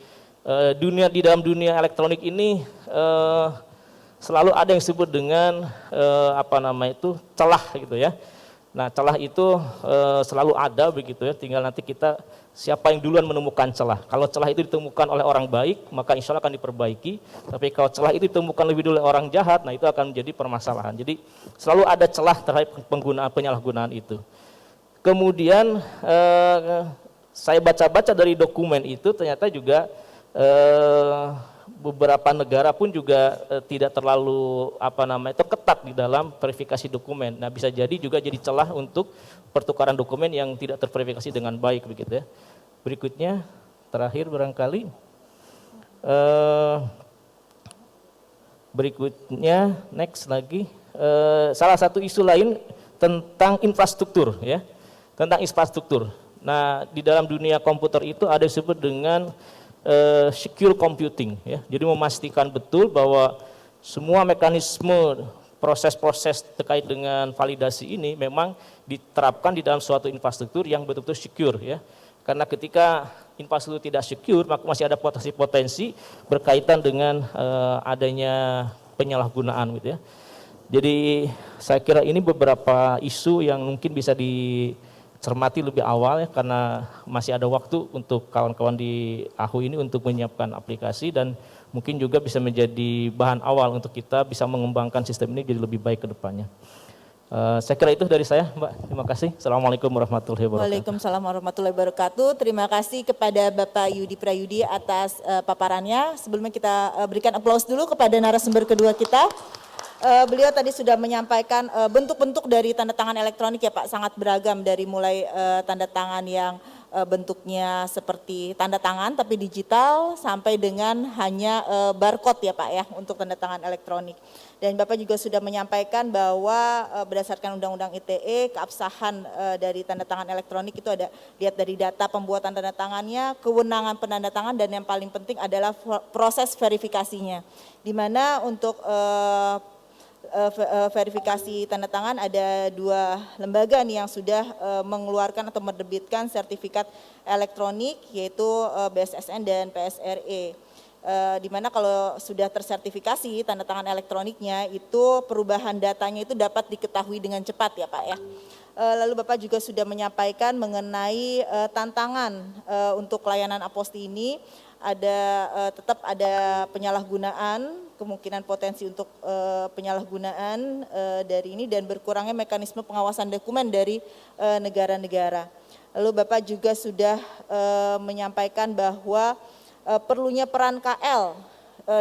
di dalam dunia elektronik ini selalu ada yang disebut dengan celah gitu ya. Nah, celah itu selalu ada begitu ya, tinggal nanti kita siapa yang duluan menemukan celah. Kalau celah itu ditemukan oleh orang baik, maka insya Allah akan diperbaiki. Tapi kalau celah itu ditemukan lebih dulu oleh orang jahat, nah itu akan menjadi permasalahan. Jadi selalu ada celah terhadap penyalahgunaan itu. Kemudian saya baca-baca dari dokumen itu ternyata juga beberapa negara pun juga tidak terlalu ketat di dalam verifikasi dokumen. Nah, bisa jadi juga jadi celah untuk pertukaran dokumen yang tidak terverifikasi dengan baik begitu ya. Berikutnya terakhir barangkali berikutnya next lagi salah satu isu lain tentang infrastruktur ya. Tentang infrastruktur. Nah, di dalam dunia komputer itu ada disebut dengan secure computing ya. Jadi memastikan betul bahwa semua mekanisme proses-proses terkait dengan validasi ini memang diterapkan di dalam suatu infrastruktur yang betul-betul secure ya. Karena ketika infrastruktur tidak secure maka masih ada potensi-potensi berkaitan dengan adanya penyalahgunaan gitu ya. Jadi saya kira ini beberapa isu yang mungkin bisa cermati lebih awal ya, karena masih ada waktu untuk kawan-kawan di AHU ini untuk menyiapkan aplikasi dan mungkin juga bisa menjadi bahan awal untuk kita bisa mengembangkan sistem ini jadi lebih baik ke depannya. Saya kira itu dari saya, Mbak. Terima kasih. Assalamualaikum warahmatullahi wabarakatuh. Waalaikumsalam warahmatullahi wabarakatuh. Terima kasih kepada Bapak Yudi Prayudi atas paparannya. Sebelumnya kita berikan aplaus dulu kepada narasumber kedua kita. Beliau tadi sudah menyampaikan bentuk-bentuk dari tanda tangan elektronik ya Pak, sangat beragam dari mulai tanda tangan yang bentuknya seperti tanda tangan tapi digital sampai dengan hanya barcode ya Pak ya untuk tanda tangan elektronik. Dan Bapak juga sudah menyampaikan bahwa berdasarkan Undang-Undang ITE keabsahan dari tanda tangan elektronik itu ada lihat dari data pembuatan tanda tangannya, kewenangan penandatangan dan yang paling penting adalah proses verifikasinya. Di mana untuk verifikasi tanda tangan ada 2 lembaga nih yang sudah mengeluarkan atau menerbitkan sertifikat elektronik yaitu BSSN dan PSRE. Di mana kalau sudah tersertifikasi tanda tangan elektroniknya itu perubahan datanya itu dapat diketahui dengan cepat ya Pak ya. Lalu Bapak juga sudah menyampaikan mengenai tantangan untuk layanan aposti ini tetap ada penyalahgunaan, kemungkinan potensi untuk penyalahgunaan dari ini dan berkurangnya mekanisme pengawasan dokumen dari negara-negara. Lalu Bapak juga sudah menyampaikan bahwa perlunya peran KL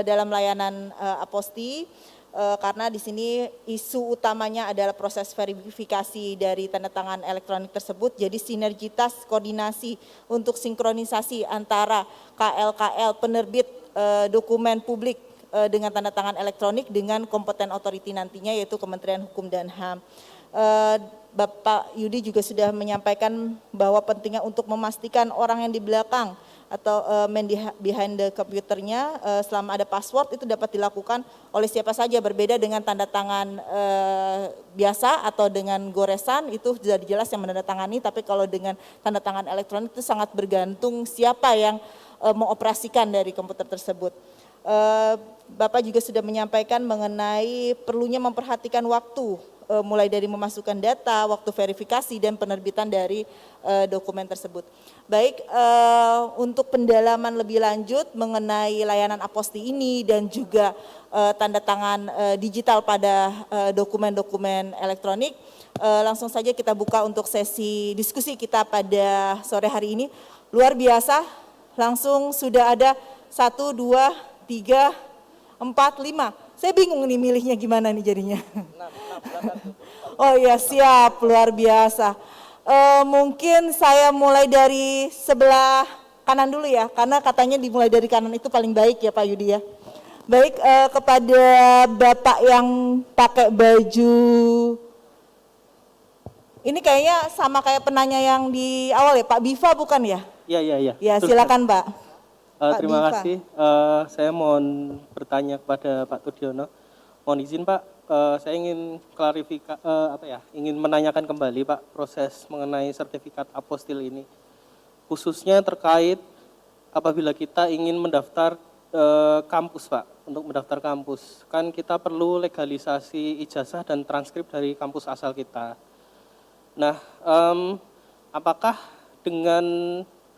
dalam layanan aposti karena di sini isu utamanya adalah proses verifikasi dari tanda tangan elektronik tersebut. Jadi sinergitas koordinasi untuk sinkronisasi antara KL penerbit dokumen publik dengan tanda tangan elektronik dengan kompeten otoriti nantinya yaitu Kementerian Hukum dan HAM. Bapak Yudi juga sudah menyampaikan bahwa pentingnya untuk memastikan orang yang di belakang atau man behind the computernya selama ada password itu dapat dilakukan oleh siapa saja, berbeda dengan tanda tangan biasa atau dengan goresan itu sudah jelas yang menandatangani, tapi kalau dengan tanda tangan elektronik itu sangat bergantung siapa yang mengoperasikan dari komputer tersebut. Bapak juga sudah menyampaikan mengenai perlunya memperhatikan waktu mulai dari memasukkan data, waktu verifikasi dan penerbitan dari dokumen tersebut. Baik, untuk pendalaman lebih lanjut mengenai layanan aposti ini dan juga tanda tangan digital pada dokumen-dokumen elektronik, langsung saja kita buka untuk sesi diskusi kita pada sore hari ini. Luar biasa, langsung sudah ada 1, 2, 3, 4, 5. Saya bingung nih milihnya gimana nih jadinya. Oh ya siap, luar biasa. Mungkin saya mulai dari sebelah kanan dulu ya, karena katanya dimulai dari kanan itu paling baik ya Pak Yudi ya. Baik, kepada Bapak yang pakai baju, ini kayaknya sama kayak penanya yang di awal ya, Pak Biva bukan ya? Iya. Ya silakan Pak. Terima kasih. Saya mohon bertanya kepada Pak Tudiono. Mohon izin Pak, saya ingin ingin menanyakan kembali Pak proses mengenai sertifikat apostil ini, khususnya terkait apabila kita ingin mendaftar kampus Pak, untuk mendaftar kampus, kan kita perlu legalisasi ijazah dan transkrip dari kampus asal kita. Nah, apakah dengan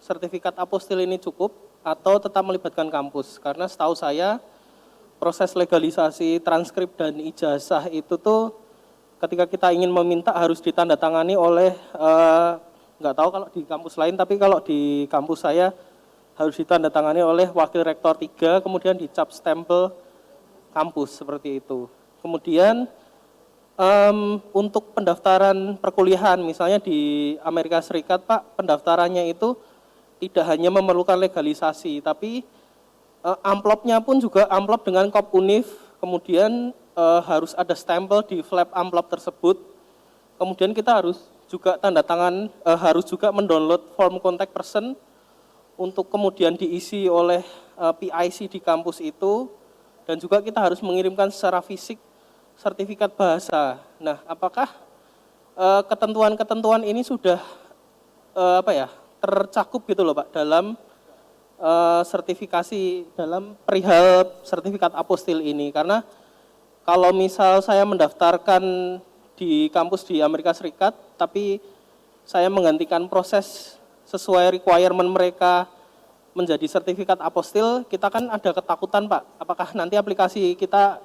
sertifikat apostil ini cukup atau tetap melibatkan kampus? Karena setahu saya proses legalisasi transkrip dan ijazah itu tuh ketika kita ingin meminta harus ditandatangani oleh nggak tahu kalau di kampus lain, tapi kalau di kampus saya harus ditandatangani oleh wakil rektor 3, kemudian dicap stempel kampus seperti itu. Kemudian untuk pendaftaran perkuliahan misalnya di Amerika Serikat Pak, pendaftarannya itu tidak hanya memerlukan legalisasi, tapi amplopnya pun juga amplop dengan kop univ, kemudian harus ada stempel di flap amplop tersebut, kemudian kita harus juga tanda tangan, harus juga mendownload form contact person untuk kemudian diisi oleh PIC di kampus itu, dan juga kita harus mengirimkan secara fisik sertifikat bahasa. Nah, apakah ketentuan-ketentuan ini sudah tercakup gitu loh Pak dalam sertifikasi, dalam perihal sertifikat apostil ini? Karena kalau misal saya mendaftarkan di kampus di Amerika Serikat, tapi saya menggantikan proses sesuai requirement mereka menjadi sertifikat apostil, kita kan ada ketakutan Pak, apakah nanti aplikasi kita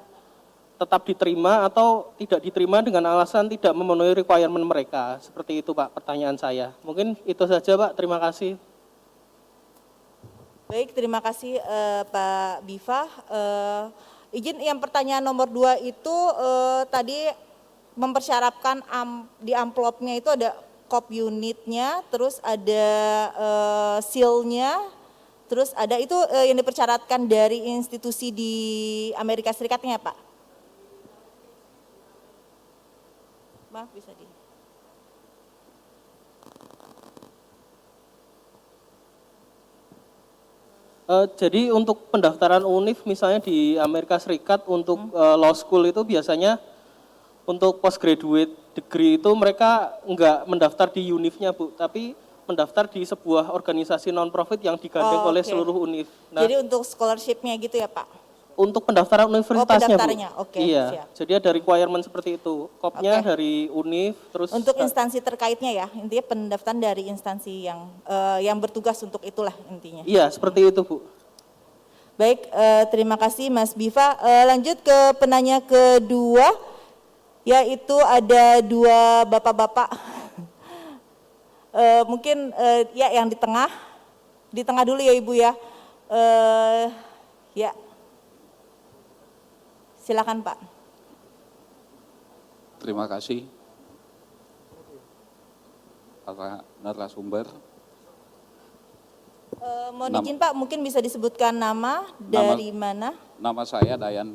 tetap diterima atau tidak diterima dengan alasan tidak memenuhi requirement mereka. Seperti itu Pak pertanyaan saya. Mungkin itu saja Pak, terima kasih. Baik, terima kasih Pak Biva. Izin yang pertanyaan nomor 2 itu tadi mempersyaratkan di amplopnya itu ada kop unitnya, terus ada seal-nya, terus ada itu yang dipersyaratkan dari institusi di Amerika Serikatnya Pak? Maaf, bisa di... Jadi untuk pendaftaran UNIF misalnya di Amerika Serikat untuk law school itu biasanya untuk postgraduate degree itu mereka enggak mendaftar di UNIF-nya Bu, tapi mendaftar di sebuah organisasi non-profit yang digandeng oleh seluruh UNIF. Nah, jadi untuk scholarship-nya gitu ya Pak? Untuk pendaftaran universitasnya pendaftarannya. Bu. Oke, iya, siap. Jadi ada requirement seperti itu. Kopnya dari UNIF, terus untuk instansi terkaitnya ya, intinya pendaftaran dari instansi yang bertugas untuk itulah intinya. Iya, seperti itu Bu. Baik, terima kasih Mas Biva. Lanjut ke penanya kedua, yaitu ada 2 bapak-bapak. Mungkin ya yang di tengah dulu ya Ibu ya. Ya, silakan Pak. Terima kasih para narasumber. Mohon izin Pak, mungkin bisa disebutkan nama dari mana? Nama saya Dayan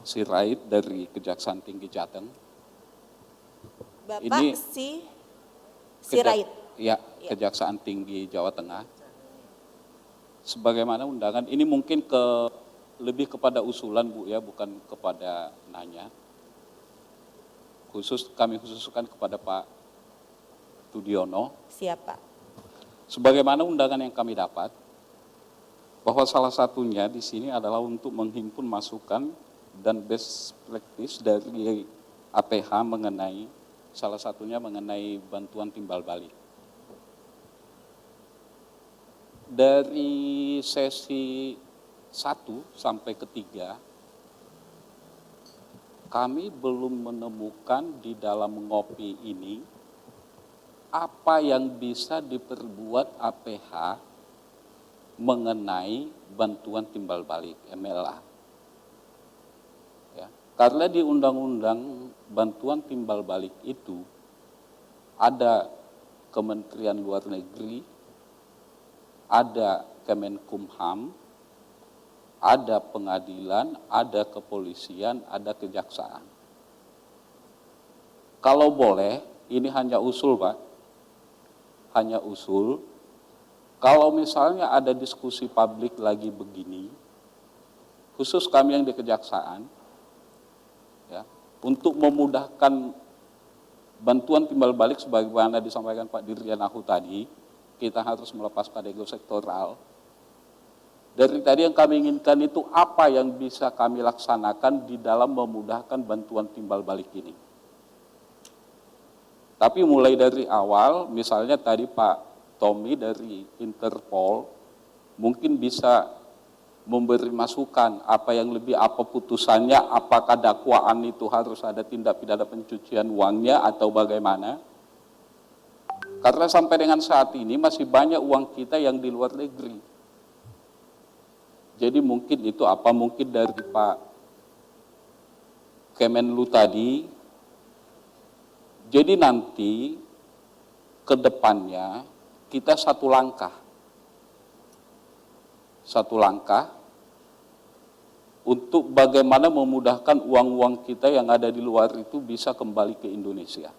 Sirait dari Kejaksaan Tinggi Jateng. Bapak Sirait. Ya, Kejaksaan Tinggi Jawa Tengah. Sebagaimana undangan, ini mungkin lebih kepada usulan Bu ya, bukan kepada nanya. Kami khususkan kepada Pak Tudiono. Siapa? Sebagaimana undangan yang kami dapat, bahwa salah satunya di sini adalah untuk menghimpun masukan dan best practice dari APH mengenai, salah satunya mengenai bantuan timbal balik. Dari sesi 1 sampai ke 3, kami belum menemukan di dalam ngopi ini apa yang bisa diperbuat APH mengenai bantuan timbal balik MLA. Ya, karena di Undang-Undang Bantuan Timbal Balik itu ada Kementerian Luar Negeri, ada Kemenkumham, ada pengadilan, ada kepolisian, ada kejaksaan. Kalau boleh, ini hanya usul Pak, hanya usul, kalau misalnya ada diskusi publik lagi begini, khusus kami yang di kejaksaan, ya, untuk memudahkan bantuan timbal balik sebagaimana disampaikan Pak Dirjen Ahu tadi, kita harus melepas pada ego sektoral. Dari tadi yang kami inginkan itu apa yang bisa kami laksanakan di dalam memudahkan bantuan timbal balik ini. Tapi mulai dari awal, misalnya tadi Pak Tommy dari Interpol, mungkin bisa memberi masukan apa yang lebih, apa putusannya, apakah dakwaan itu harus ada tindak pidana pencucian uangnya atau bagaimana. Karena sampai dengan saat ini masih banyak uang kita yang di luar negeri. Jadi mungkin itu apa, mungkin dari Pak Kemenlu tadi. Jadi nanti ke depannya kita satu langkah untuk bagaimana memudahkan uang-uang kita yang ada di luar itu bisa kembali ke Indonesia.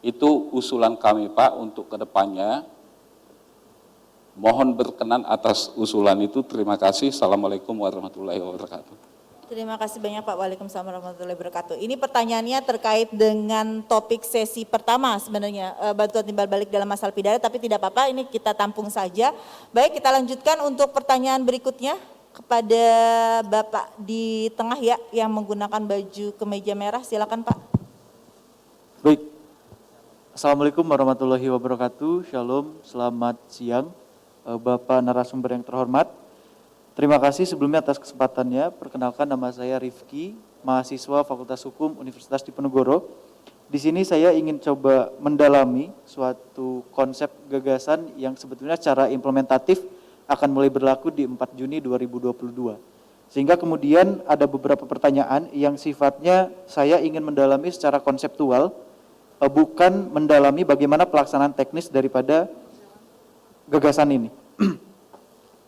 Itu usulan kami Pak untuk ke depannya. Mohon berkenan atas usulan itu. Terima kasih. Assalamualaikum warahmatullahi wabarakatuh. Terima kasih banyak Pak. Waalaikumsalam warahmatullahi wabarakatuh. Ini pertanyaannya terkait dengan topik sesi pertama sebenarnya, bantuan timbal balik dalam masalah pidana, tapi tidak apa-apa, ini kita tampung saja. Baik, kita lanjutkan untuk pertanyaan berikutnya kepada Bapak di tengah ya, yang menggunakan baju kemeja merah. Silakan Pak. Baik. Assalamualaikum warahmatullahi wabarakatuh. Shalom, selamat siang Bapak narasumber yang terhormat. Terima kasih sebelumnya atas kesempatannya. Perkenalkan, nama saya Rifki mahasiswa Fakultas Hukum Universitas Diponegoro. Di sini saya ingin coba mendalami suatu konsep gagasan yang sebetulnya secara implementatif akan mulai berlaku di 4 Juni 2022. Sehingga kemudian ada beberapa pertanyaan yang sifatnya saya ingin mendalami secara konseptual, bukan mendalami bagaimana pelaksanaan teknis daripada gagasan ini.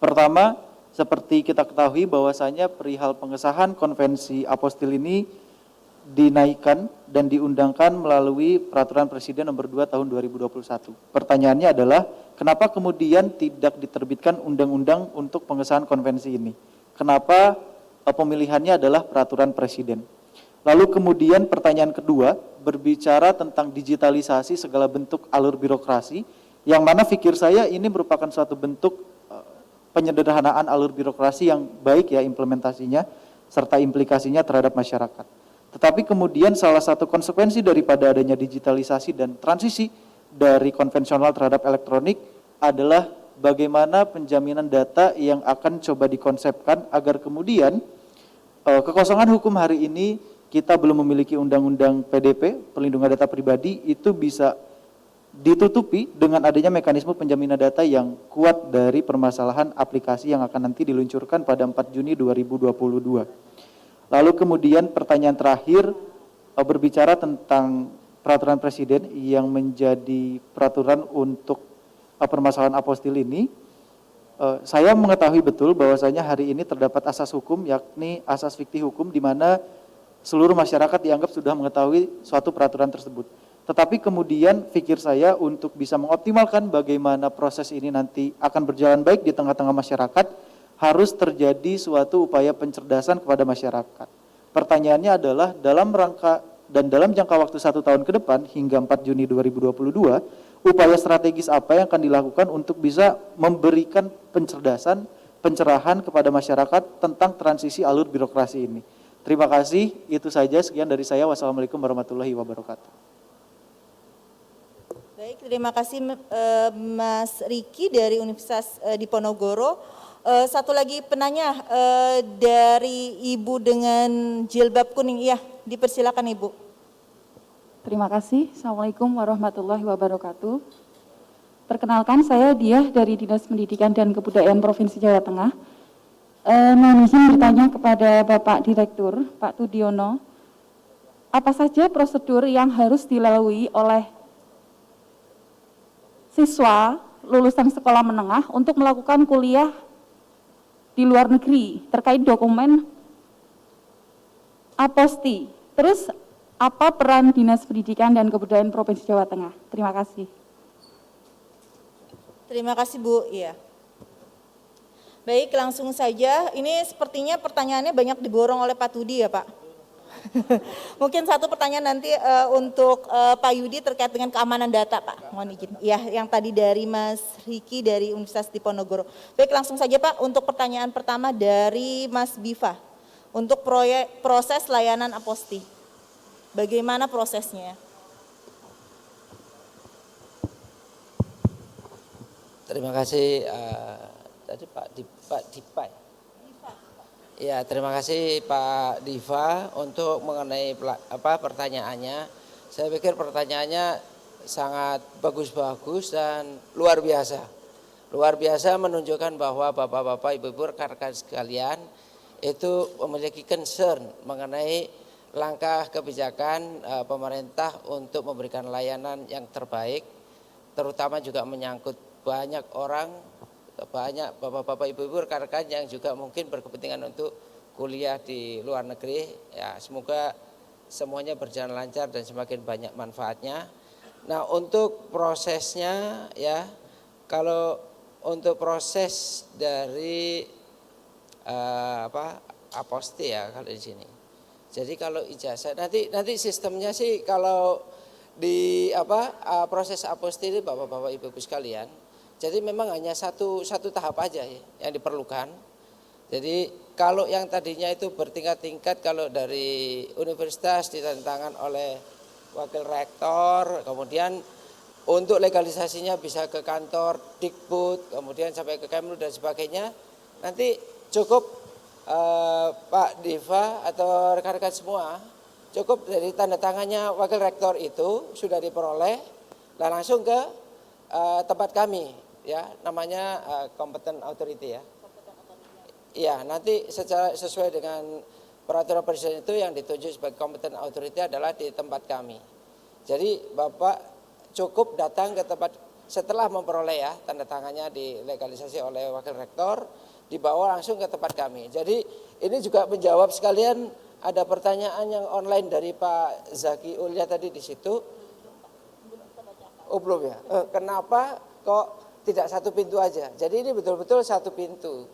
Pertama, seperti kita ketahui bahwasanya perihal pengesahan konvensi apostil ini dinaikkan dan diundangkan melalui peraturan Presiden nomor 2 tahun 2021. Pertanyaannya adalah, kenapa kemudian tidak diterbitkan undang-undang untuk pengesahan konvensi ini? Kenapa pemilihannya adalah peraturan Presiden? Lalu kemudian pertanyaan kedua, berbicara tentang digitalisasi segala bentuk alur birokrasi, yang mana pikir saya ini merupakan suatu bentuk penyederhanaan alur birokrasi yang baik ya implementasinya, serta implikasinya terhadap masyarakat. Tetapi kemudian salah satu konsekuensi daripada adanya digitalisasi dan transisi dari konvensional terhadap elektronik adalah bagaimana penjaminan data yang akan coba dikonsepkan agar kemudian kekosongan hukum hari ini kita belum memiliki undang-undang PDP, perlindungan data pribadi, itu bisa ditutupi dengan adanya mekanisme penjaminan data yang kuat dari permasalahan aplikasi yang akan nanti diluncurkan pada 4 Juni 2022. Lalu kemudian pertanyaan terakhir berbicara tentang peraturan Presiden yang menjadi peraturan untuk permasalahan apostil ini. Saya mengetahui betul bahwasanya hari ini terdapat asas hukum, yakni asas fikih hukum, di mana seluruh masyarakat dianggap sudah mengetahui suatu peraturan tersebut. Tetapi kemudian pikir saya untuk bisa mengoptimalkan bagaimana proses ini nanti akan berjalan baik di tengah-tengah masyarakat, harus terjadi suatu upaya pencerdasan kepada masyarakat. Pertanyaannya adalah dalam rangka dan dalam jangka waktu 1 tahun ke depan hingga 4 Juni 2022, upaya strategis apa yang akan dilakukan untuk bisa memberikan pencerdasan, pencerahan kepada masyarakat tentang transisi alur birokrasi ini. Terima kasih, itu saja, sekian dari saya. Wassalamualaikum warahmatullahi wabarakatuh. Baik, terima kasih Mas Riki dari Universitas Diponegoro. Satu lagi penanya dari Ibu dengan jilbab kuning. Iya, dipersilakan Ibu. Terima kasih. Assalamualaikum warahmatullahi wabarakatuh. Perkenalkan, saya Diah dari Dinas Pendidikan dan Kebudayaan Provinsi Jawa Tengah. Mohon izin bertanya kepada Bapak Direktur, Pak Tudiono, apa saja prosedur yang harus dilalui oleh siswa lulusan sekolah menengah untuk melakukan kuliah di luar negeri terkait dokumen aposti. Terus apa peran Dinas Pendidikan dan Kebudayaan Provinsi Jawa Tengah? Terima kasih. Terima kasih Bu. Iya. Baik, langsung saja. Ini sepertinya pertanyaannya banyak diborong oleh Pak Tudi ya Pak. Mungkin satu pertanyaan nanti untuk Pak Yudi terkait dengan keamanan data Pak. Mohon izin. Ya, yang tadi dari Mas Riki dari Universitas Diponegoro. Baik, langsung saja Pak untuk pertanyaan pertama dari Mas Biva. Untuk proses layanan aposti. Bagaimana prosesnya? Terima kasih tadi Pak Dipa. Ya, terima kasih Pak Diva untuk mengenai pertanyaannya. Saya pikir pertanyaannya sangat bagus-bagus dan luar biasa. Luar biasa menunjukkan bahwa Bapak-bapak, Ibu-ibu, rekan-rekan sekalian itu memiliki concern mengenai langkah kebijakan pemerintah untuk memberikan layanan yang terbaik, terutama juga menyangkut banyak orang, banyak bapak-bapak, ibu-ibu, rekan-rekan yang juga mungkin berkepentingan untuk kuliah di luar negeri. Ya, semoga semuanya berjalan lancar dan semakin banyak manfaatnya. Nah, untuk prosesnya ya, kalau untuk proses dari aposti ya kalau di sini. Jadi kalau ijazah nanti sistemnya sih kalau di proses aposti ini bapak-bapak, ibu-ibu sekalian. Jadi memang hanya satu tahap aja ya yang diperlukan. Jadi kalau yang tadinya itu bertingkat-tingkat, kalau dari universitas ditandatangan oleh wakil rektor, kemudian untuk legalisasinya bisa ke kantor Dikbud, kemudian sampai ke Kemlu dan sebagainya. Nanti cukup Pak Diva atau rekan-rekan semua, cukup dari tanda tangannya Wakil Rektor itu sudah diperoleh dan langsung ke tempat kami, ya, namanya Competent Authority ya. Iya, nanti secara sesuai dengan peraturan presiden itu yang ditunjuk sebagai Competent Authority adalah di tempat kami. Jadi Bapak cukup datang ke tempat setelah memperoleh ya tanda tangannya dilegalisasi oleh Wakil Rektor, dibawa langsung ke tempat kami. Jadi ini juga menjawab sekalian ada pertanyaan yang online dari Pak Zaki Ulya tadi di situ. Oh belum ya. Kenapa kok tidak satu pintu aja? Jadi ini betul-betul satu pintu.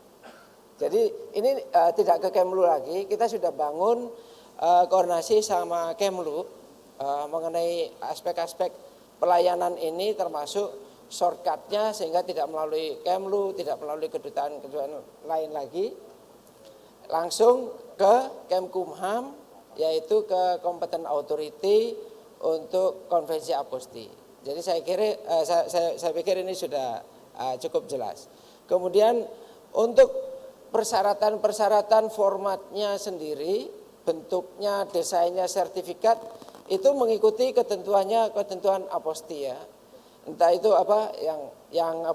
Jadi ini tidak ke Kemlu lagi. Kita sudah bangun koordinasi sama Kemlu mengenai aspek-aspek pelayanan ini termasuk shortcutnya sehingga tidak melalui Kemlu, tidak melalui kedutaan-kedutaan lain lagi. Langsung ke Kemkumham yaitu ke Competent Authority untuk konvensi aposti. Jadi saya pikir ini sudah cukup jelas. Kemudian untuk persyaratan-persyaratan formatnya sendiri, bentuknya, desainnya, sertifikat itu mengikuti ketentuan aposti ya. Entah itu apa yang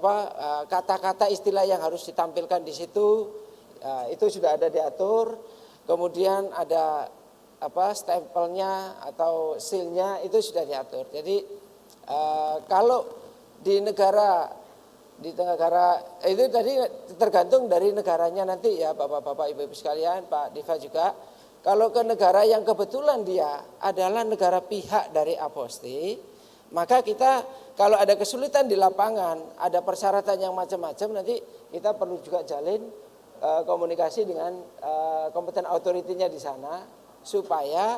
kata-kata istilah yang harus ditampilkan di situ itu sudah ada diatur. Kemudian ada stempelnya atau seal-nya itu sudah diatur. Jadi kalau di negara itu tadi tergantung dari negaranya nanti ya Bapak-bapak Ibu-ibu sekalian, Pak Diva juga. Kalau ke negara yang kebetulan dia adalah negara pihak dari aposti, maka kita kalau ada kesulitan di lapangan, ada persyaratan yang macam-macam, nanti kita perlu juga jalin komunikasi dengan Competent Authority-nya di sana supaya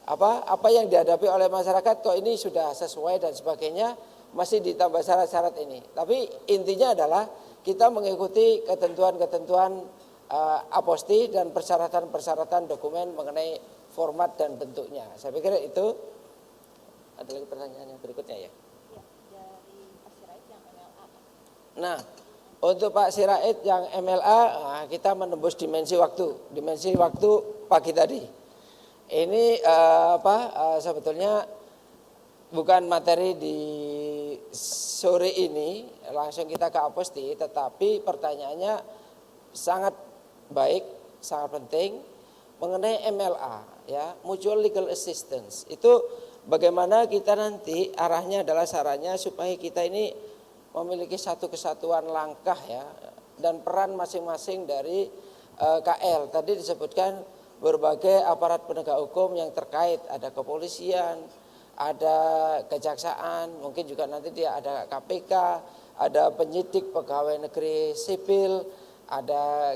apa yang dihadapi oleh masyarakat kok ini sudah sesuai dan sebagainya, masih ditambah syarat-syarat ini. Tapi intinya adalah kita mengikuti ketentuan-ketentuan aposti dan persyaratan-persyaratan dokumen mengenai format dan bentuknya. Saya pikir itu. Ada lagi pertanyaan yang berikutnya ya? Nah, untuk Pak Sirait yang MLA, kita menembus dimensi waktu pagi tadi. Ini sebetulnya bukan materi di sore ini, langsung kita ke aposti, tetapi pertanyaannya sangat baik, sangat penting mengenai MLA, ya, Mutual Legal Assistance. Itu bagaimana kita nanti arahnya adalah sarannya supaya kita ini memiliki satu kesatuan langkah ya dan peran masing-masing dari KL. Tadi disebutkan berbagai aparat penegak hukum yang terkait, ada kepolisian, ada kejaksaan, mungkin juga nanti dia ada KPK, ada penyidik pegawai negeri sipil, ada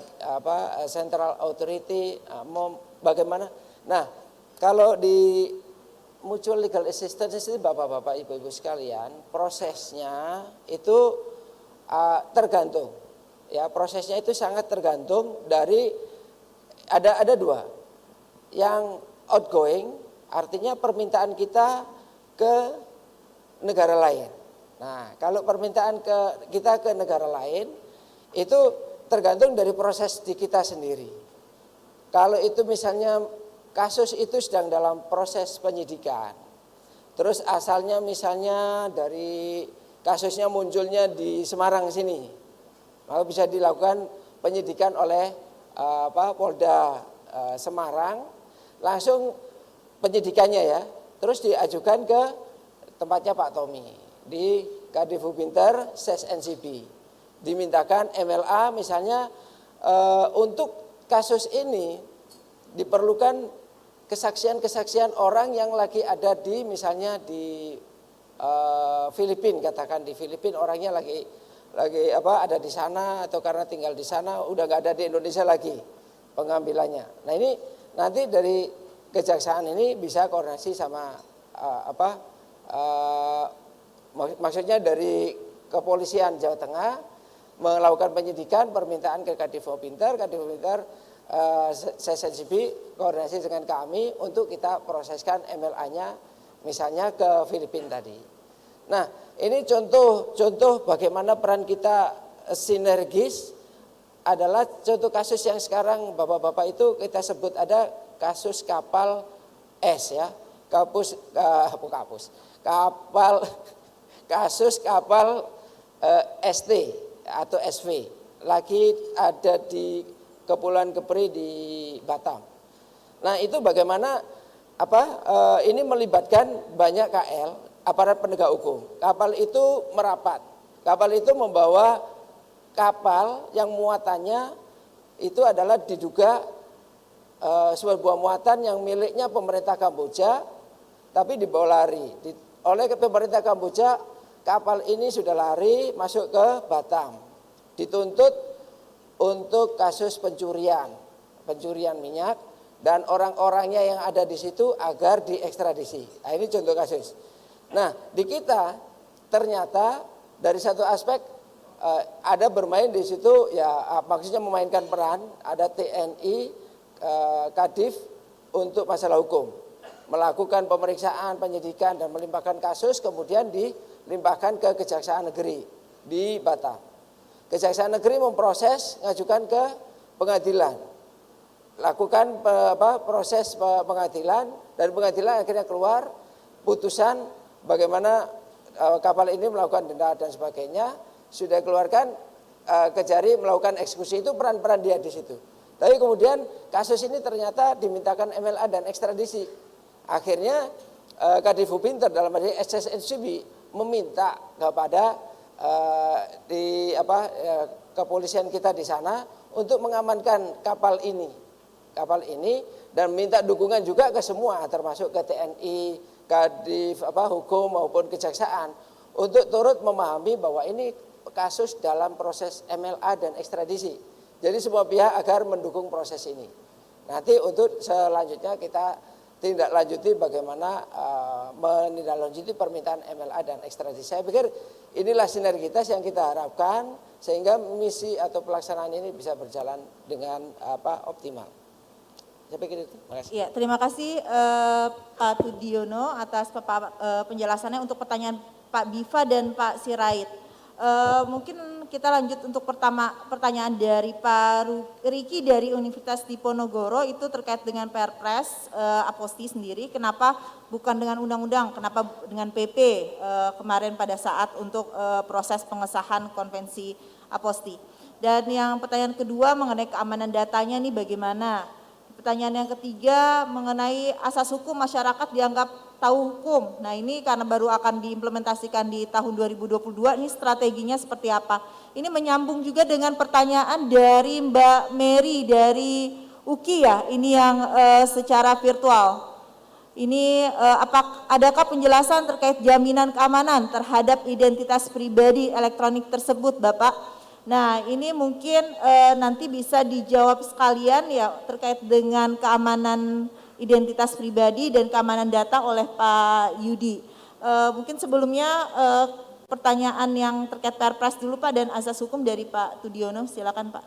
Central Authority, bagaimana. Nah, kalau di Mutual Legal Assistance ini Bapak-bapak Ibu-ibu sekalian, prosesnya itu tergantung. Ya, prosesnya itu sangat tergantung dari ada dua. Yang outgoing artinya permintaan kita ke negara lain. Nah, kalau permintaan kita ke negara lain itu tergantung dari proses di kita sendiri. Kalau itu misalnya kasus itu sedang dalam proses penyidikan, terus asalnya misalnya dari kasusnya munculnya di Semarang sini, maka bisa dilakukan penyidikan oleh Polda Semarang, langsung penyidikannya ya, terus diajukan ke tempatnya Pak Tommy di Kadif Binter Ses NCB, dimintakan MLA misalnya untuk kasus ini diperlukan kesaksian orang yang lagi ada di misalnya di Filipina, katakan di Filipina orangnya lagi ada di sana atau karena tinggal di sana udah nggak ada di Indonesia lagi pengambilannya. Nah ini nanti dari kejaksaan ini bisa koordinasi sama maksudnya dari kepolisian Jawa Tengah melakukan penyidikan permintaan ke Kadif Binter SSNCB koordinasi dengan kami untuk kita proseskan MLA-nya misalnya ke Filipina tadi. Nah ini contoh bagaimana peran kita sinergis adalah contoh kasus yang sekarang Bapak-bapak itu kita sebut ada kasus kapal S ya. Kasus kapal ST atau SV lagi ada di Kepulauan Kepri di Batam. Nah, itu bagaimana ini melibatkan banyak KL, aparat penegak hukum. Kapal itu merapat. Kapal itu membawa kapal yang muatannya itu adalah diduga sebuah muatan yang miliknya pemerintah Kamboja, tapi dibawa lari. Oleh pemerintah Kamboja, kapal ini sudah lari masuk ke Batam. Dituntut untuk kasus pencurian minyak, dan orang-orangnya yang ada di situ agar diekstradisi. Nah, ini contoh kasus. Nah, di kita ternyata dari satu aspek ada bermain di situ ya, maksudnya memainkan peran, ada TNI, Kadif untuk masalah hukum, melakukan pemeriksaan, penyidikan dan melimpahkan kasus, kemudian dilimpahkan ke Kejaksaan Negeri di Batam. Kejaksaan Negeri memproses, ngajukan ke pengadilan, lakukan proses pengadilan, dan pengadilan akhirnya keluar putusan bagaimana kapal ini melakukan denda dan sebagainya, sudah keluarkan Kejari melakukan eksekusi. Itu peran-peran dia di situ. Tapi kemudian kasus ini ternyata dimintakan MLA dan ekstradisi. Akhirnya Kadif Hubinter dalam hal ini SSNCB meminta kepada kepolisian kita di sana untuk mengamankan kapal ini dan minta dukungan juga ke semua, termasuk ke TNI, Kadif hukum maupun kejaksaan, untuk turut memahami bahwa ini kasus dalam proses MLA dan ekstradisi. Jadi semua pihak agar mendukung proses ini. Nanti untuk selanjutnya kita tindak lanjuti bagaimana menindaklanjuti permintaan MLA dan ekstradisi. Saya pikir inilah sinergitas yang kita harapkan sehingga misi atau pelaksanaan ini bisa berjalan dengan optimal. Saya pikir itu. Terima kasih. Iya, terima kasih Pak Tudiono atas penjelasannya. Untuk pertanyaan Pak Biva dan Pak Sirait. Mungkin kita lanjut untuk pertanyaan dari Pak Riki dari Universitas Diponegoro, itu terkait dengan Perpres Aposti sendiri. Kenapa bukan dengan undang-undang, kenapa dengan PP kemarin pada saat untuk proses pengesahan konvensi Aposti. Dan yang pertanyaan kedua mengenai keamanan datanya ini bagaimana? Pertanyaan yang ketiga mengenai asas hukum masyarakat dianggap tahu hukum. Nah, ini karena baru akan diimplementasikan di tahun 2022, ini strateginya seperti apa? Ini menyambung juga dengan pertanyaan dari Mbak Mary dari UKI ya, ini yang secara virtual. Ini adakah penjelasan terkait jaminan keamanan terhadap identitas pribadi elektronik tersebut, Bapak? Nah, ini mungkin nanti bisa dijawab sekalian ya terkait dengan keamanan identitas pribadi dan keamanan data oleh Pak Yudi. Mungkin sebelumnya pertanyaan yang terkait Perpres dulu Pak dan asas hukum dari Pak Tudiono, silakan Pak.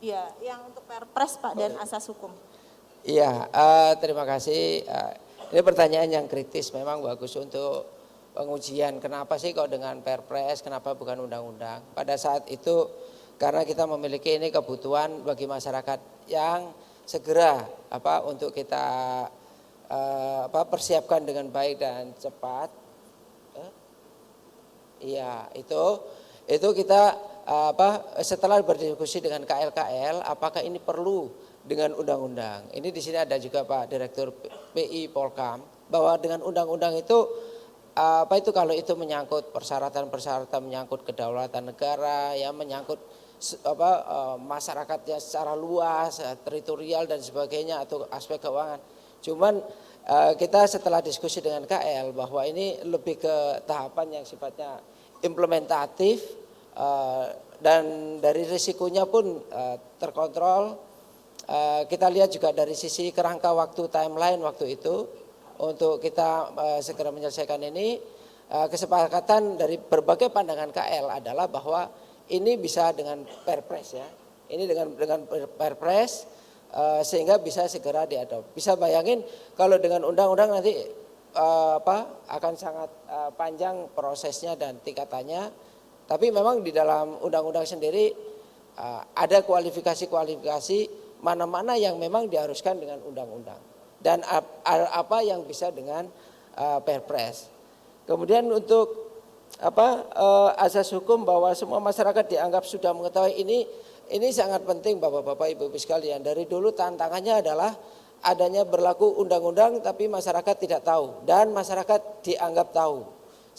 Iya, yang untuk Perpres Pak dan asas hukum. Iya, terima kasih. Ini pertanyaan yang kritis, memang bagus untuk pengujian. Kenapa sih kok dengan Perpres, kenapa bukan undang-undang? Pada saat itu karena kita memiliki ini kebutuhan bagi masyarakat yang segera untuk kita persiapkan dengan baik dan cepat. Iya, itu kita setelah berdiskusi dengan KL, apakah ini perlu dengan undang-undang. Ini di sini ada juga Pak Direktur PI Polkam, bahwa dengan undang-undang itu kalau itu menyangkut persyaratan-persyaratan, menyangkut kedaulatan negara, ya menyangkut masyarakatnya secara luas, teritorial dan sebagainya, atau aspek keuangan. Cuman kita setelah diskusi dengan KL bahwa ini lebih ke tahapan yang sifatnya implementatif, dan dari risikonya pun terkontrol. Kita lihat juga dari sisi kerangka waktu, timeline waktu itu, untuk kita segera menyelesaikan ini. Kesepakatan dari berbagai pandangan KL adalah bahwa ini bisa dengan Perpres ya, ini dengan Perpres sehingga bisa segera diadop. Bisa bayangin kalau dengan undang-undang nanti akan sangat panjang prosesnya dan tingkatannya. Tapi memang di dalam undang-undang sendiri ada kualifikasi mana-mana yang memang diharuskan dengan undang-undang dan apa yang bisa dengan Perpres. Kemudian untuk asas hukum bahwa semua masyarakat dianggap sudah mengetahui ini sangat penting Bapak-bapak Ibu-ibu sekalian. Dari dulu tantangannya adalah adanya berlaku undang-undang tapi masyarakat tidak tahu dan masyarakat dianggap tahu.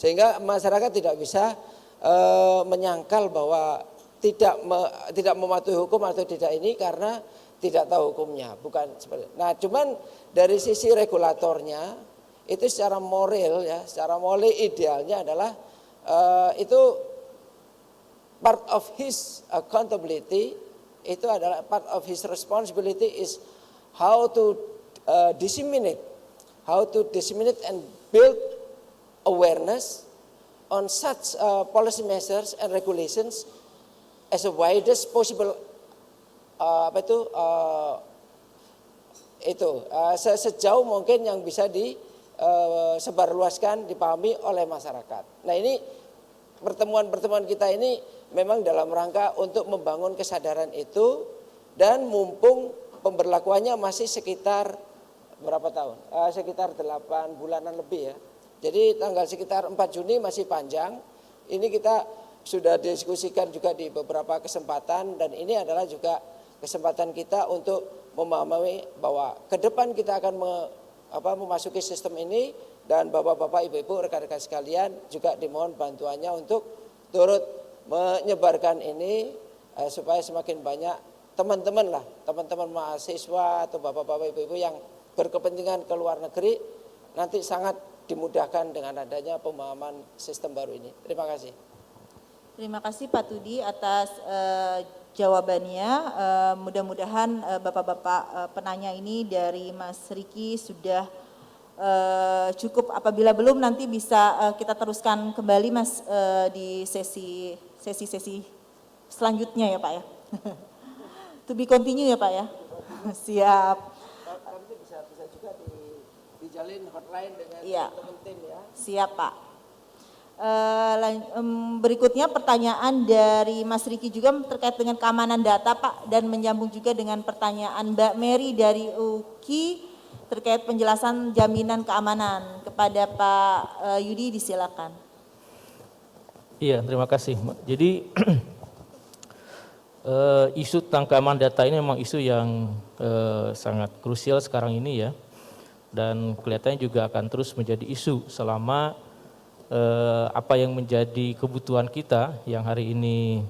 Sehingga masyarakat tidak bisa menyangkal bahwa tidak mematuhi hukum atau tidak ini karena tidak tahu hukumnya, bukan seperti. Nah, cuman dari sisi regulatornya itu secara moral ya, secara moral idealnya adalah itu part of his accountability, itu adalah part of his responsibility is how to disseminate and build awareness on such policy measures and regulations as a widest possible sejauh mungkin yang bisa disebarluaskan, dipahami oleh masyarakat. Nah, ini pertemuan-pertemuan kita ini memang dalam rangka untuk membangun kesadaran itu, dan mumpung pemberlakuannya masih sekitar berapa tahun? Sekitar 8 bulanan lebih ya. Jadi tanggal sekitar 4 Juni masih panjang. Ini kita sudah diskusikan juga di beberapa kesempatan, dan ini adalah juga kesempatan kita untuk memahami bahwa ke depan kita akan memasuki sistem ini, dan Bapak-bapak, Ibu-ibu, rekan-rekan sekalian juga dimohon bantuannya untuk turut menyebarkan ini supaya semakin banyak teman-teman mahasiswa atau Bapak-bapak, Ibu-ibu yang berkepentingan ke luar negeri nanti sangat dimudahkan dengan adanya pemahaman sistem baru ini. Terima kasih. Terima kasih Pak Tudi atas jawabannya. Mudah-mudahan Bapak-bapak penanya ini dari Mas Riki sudah cukup. Apabila belum, nanti bisa kita teruskan kembali Mas di sesi selanjutnya ya Pak ya. To be continue ya Pak ya. Siap. Nanti bisa juga dijalin hotline dengan teman tim ya. Siap Pak. Berikutnya pertanyaan dari Mas Riki juga terkait dengan keamanan data Pak, dan menyambung juga dengan pertanyaan Mbak Mary dari UKI terkait penjelasan jaminan keamanan. Kepada Pak Yudi disilakan. Iya, terima kasih. Jadi isu tentang keamanan data ini memang isu yang sangat krusial sekarang ini ya, dan kelihatannya juga akan terus menjadi isu selama apa yang menjadi kebutuhan kita yang hari ini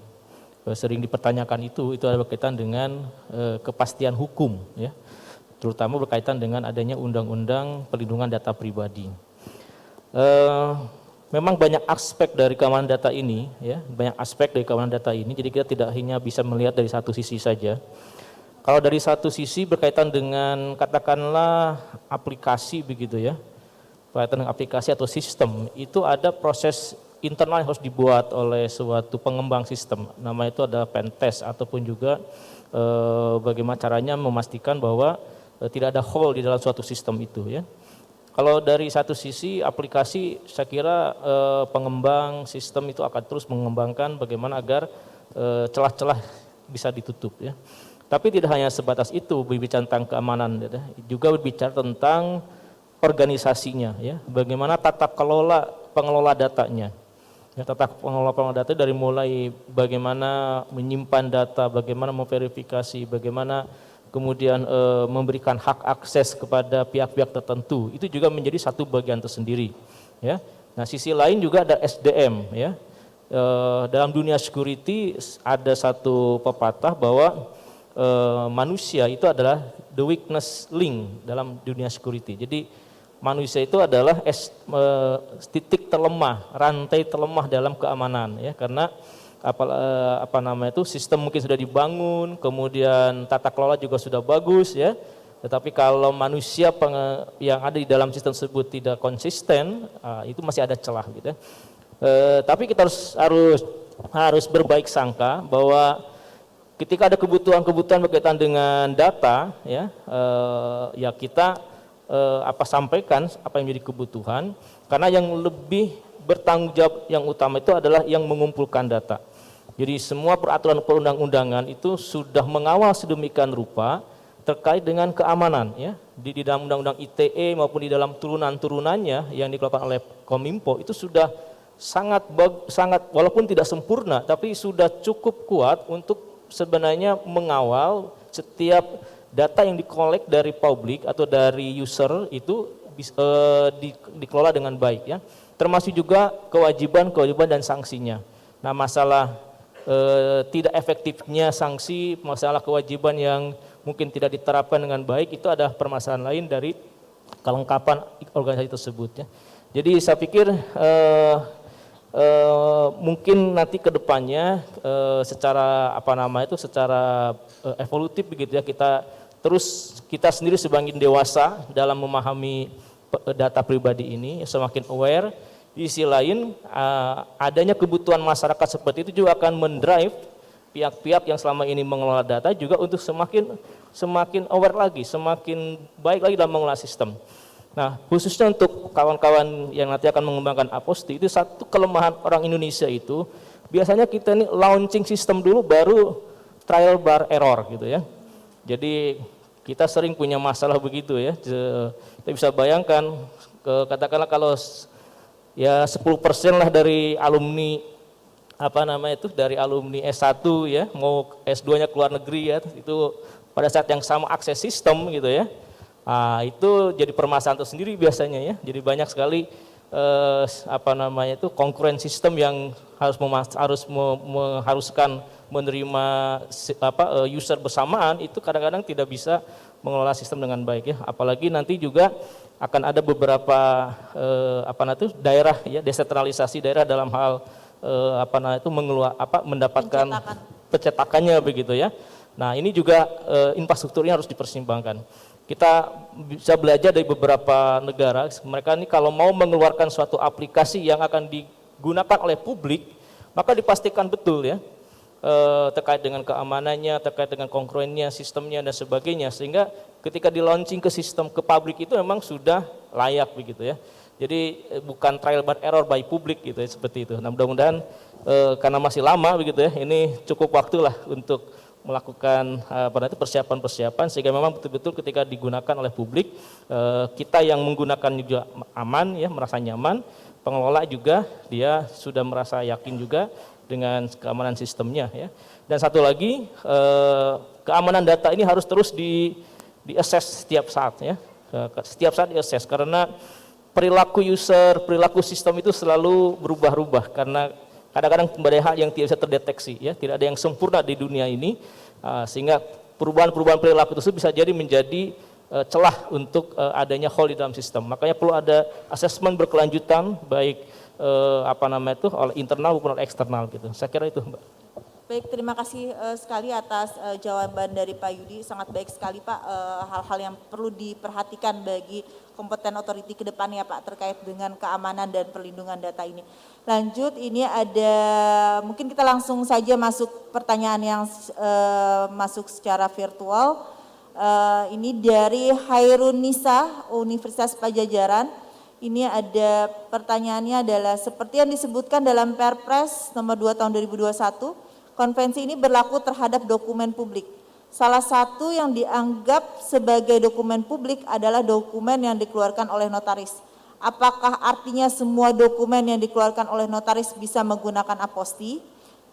sering dipertanyakan itu adalah berkaitan dengan kepastian hukum ya, terutama berkaitan dengan adanya undang-undang perlindungan data pribadi. Memang banyak aspek dari keamanan data ini ya, jadi kita tidak hanya bisa melihat dari satu sisi saja. Kalau dari satu sisi berkaitan dengan katakanlah aplikasi begitu ya, berkaitan dengan aplikasi atau sistem, itu ada proses internal yang harus dibuat oleh suatu pengembang sistem. Nama itu ada pen test, ataupun juga bagaimana caranya memastikan bahwa tidak ada hole di dalam suatu sistem itu ya. Kalau dari satu sisi aplikasi, saya kira pengembang sistem itu akan terus mengembangkan bagaimana agar celah-celah bisa ditutup ya. Tapi tidak hanya sebatas itu berbicara tentang keamanan ya, juga berbicara tentang organisasinya ya, bagaimana tata kelola pengelola datanya ya, tata pengelola data dari mulai bagaimana menyimpan data, bagaimana memverifikasi, bagaimana kemudian memberikan hak akses kepada pihak-pihak tertentu, itu juga menjadi satu bagian tersendiri ya. Nah, sisi lain juga ada SDM ya. Dalam dunia security ada satu pepatah bahwa manusia itu adalah the weakness link dalam dunia security. Jadi manusia itu adalah titik terlemah, rantai terlemah dalam keamanan ya, karena sistem mungkin sudah dibangun, kemudian tata kelola juga sudah bagus ya, tetapi kalau manusia yang ada di dalam sistem tersebut tidak konsisten, itu masih ada celah gitu ya. Tapi kita harus berbaik sangka bahwa ketika ada kebutuhan berkaitan dengan data ya, ya kita sampaikan apa yang menjadi kebutuhan, karena yang lebih bertanggung jawab yang utama itu adalah yang mengumpulkan data. Jadi semua peraturan perundang-undangan itu sudah mengawal sedemikian rupa terkait dengan keamanan, ya, di dalam undang-undang ITE maupun di dalam turunan-turunannya yang dikeluarkan oleh Kominfo itu sudah sangat walaupun tidak sempurna tapi sudah cukup kuat untuk sebenarnya mengawal setiap data yang dikolek dari publik atau dari user itu dikelola dengan baik, ya. Termasuk juga kewajiban dan sanksinya. Nah, masalah tidak efektifnya sanksi, masalah kewajiban yang mungkin tidak diterapkan dengan baik itu ada permasalahan lain dari kelengkapan organisasi tersebut, ya. Jadi saya pikir mungkin nanti ke depannya secara secara evolutif begitu, ya, kita sendiri sebagai dewasa dalam memahami data pribadi ini semakin aware. Di sisi lain adanya kebutuhan masyarakat seperti itu juga akan mendrive pihak-pihak yang selama ini mengelola data juga untuk semakin aware lagi, semakin baik lagi dalam mengelola sistem. Nah, khususnya untuk kawan-kawan yang nanti akan mengembangkan Aposti, itu satu kelemahan orang Indonesia itu, biasanya kita ini launching sistem dulu baru trial bar error gitu, ya. Jadi kita sering punya masalah begitu, ya. Kita bisa bayangkan katakanlah kalau ya 10% lah dari alumni dari alumni S1, ya, mau S2-nya ke luar negeri, ya, itu pada saat yang sama akses sistem gitu, ya. Nah, itu jadi permasalahan tersendiri biasanya, ya. Jadi banyak sekali konkuren sistem yang mengharuskan menerima user bersamaan, itu kadang-kadang tidak bisa mengelola sistem dengan baik, ya. Apalagi nanti juga akan ada beberapa daerah, ya, desentralisasi daerah dalam hal mendapatkan pencetakannya begitu, ya. Nah, ini juga infrastrukturnya harus dipertimbangkan. Kita bisa belajar dari beberapa negara, mereka ini kalau mau mengeluarkan suatu aplikasi yang akan digunakan oleh publik, maka dipastikan betul, ya, terkait dengan keamanannya, terkait dengan kongruennya, sistemnya dan sebagainya, sehingga ketika di launching ke sistem ke publik itu memang sudah layak begitu, ya. Jadi bukan trial by error by publik gitu, ya, seperti itu. Nah, mudah-mudahan karena masih lama begitu, ya, ini cukup waktulah untuk melakukan persiapan-persiapan sehingga memang betul-betul ketika digunakan oleh publik, kita yang menggunakan juga aman, ya, merasa nyaman, pengelola juga dia sudah merasa yakin juga dengan keamanan sistemnya, ya. Dan satu lagi, keamanan data ini harus terus di-assess setiap saat, ya. Setiap saat di-assess karena perilaku user, perilaku sistem itu selalu berubah-ubah karena kadang-kadang banyak hal yang tidak bisa terdeteksi, ya, tidak ada yang sempurna di dunia ini, sehingga perubahan-perubahan perilaku tersebut bisa jadi menjadi celah untuk adanya hole di dalam sistem. Makanya perlu ada asesmen berkelanjutan baik oleh internal maupun oleh eksternal gitu. Saya kira itu, Mbak. Baik, terima kasih sekali atas jawaban dari Pak Yudi, sangat baik sekali Pak, hal-hal yang perlu diperhatikan bagi kompeten otoriti ke depannya Pak terkait dengan keamanan dan perlindungan data ini. Lanjut, ini ada, mungkin kita langsung saja masuk pertanyaan yang masuk secara virtual. Ini dari Hairun Nisa, Universitas Pajajaran. Ini ada pertanyaannya adalah seperti yang disebutkan dalam Perpres nomor 2 tahun 2021, konvensi ini berlaku terhadap dokumen publik. Salah satu yang dianggap sebagai dokumen publik adalah dokumen yang dikeluarkan oleh notaris. Apakah artinya semua dokumen yang dikeluarkan oleh notaris bisa menggunakan aposti,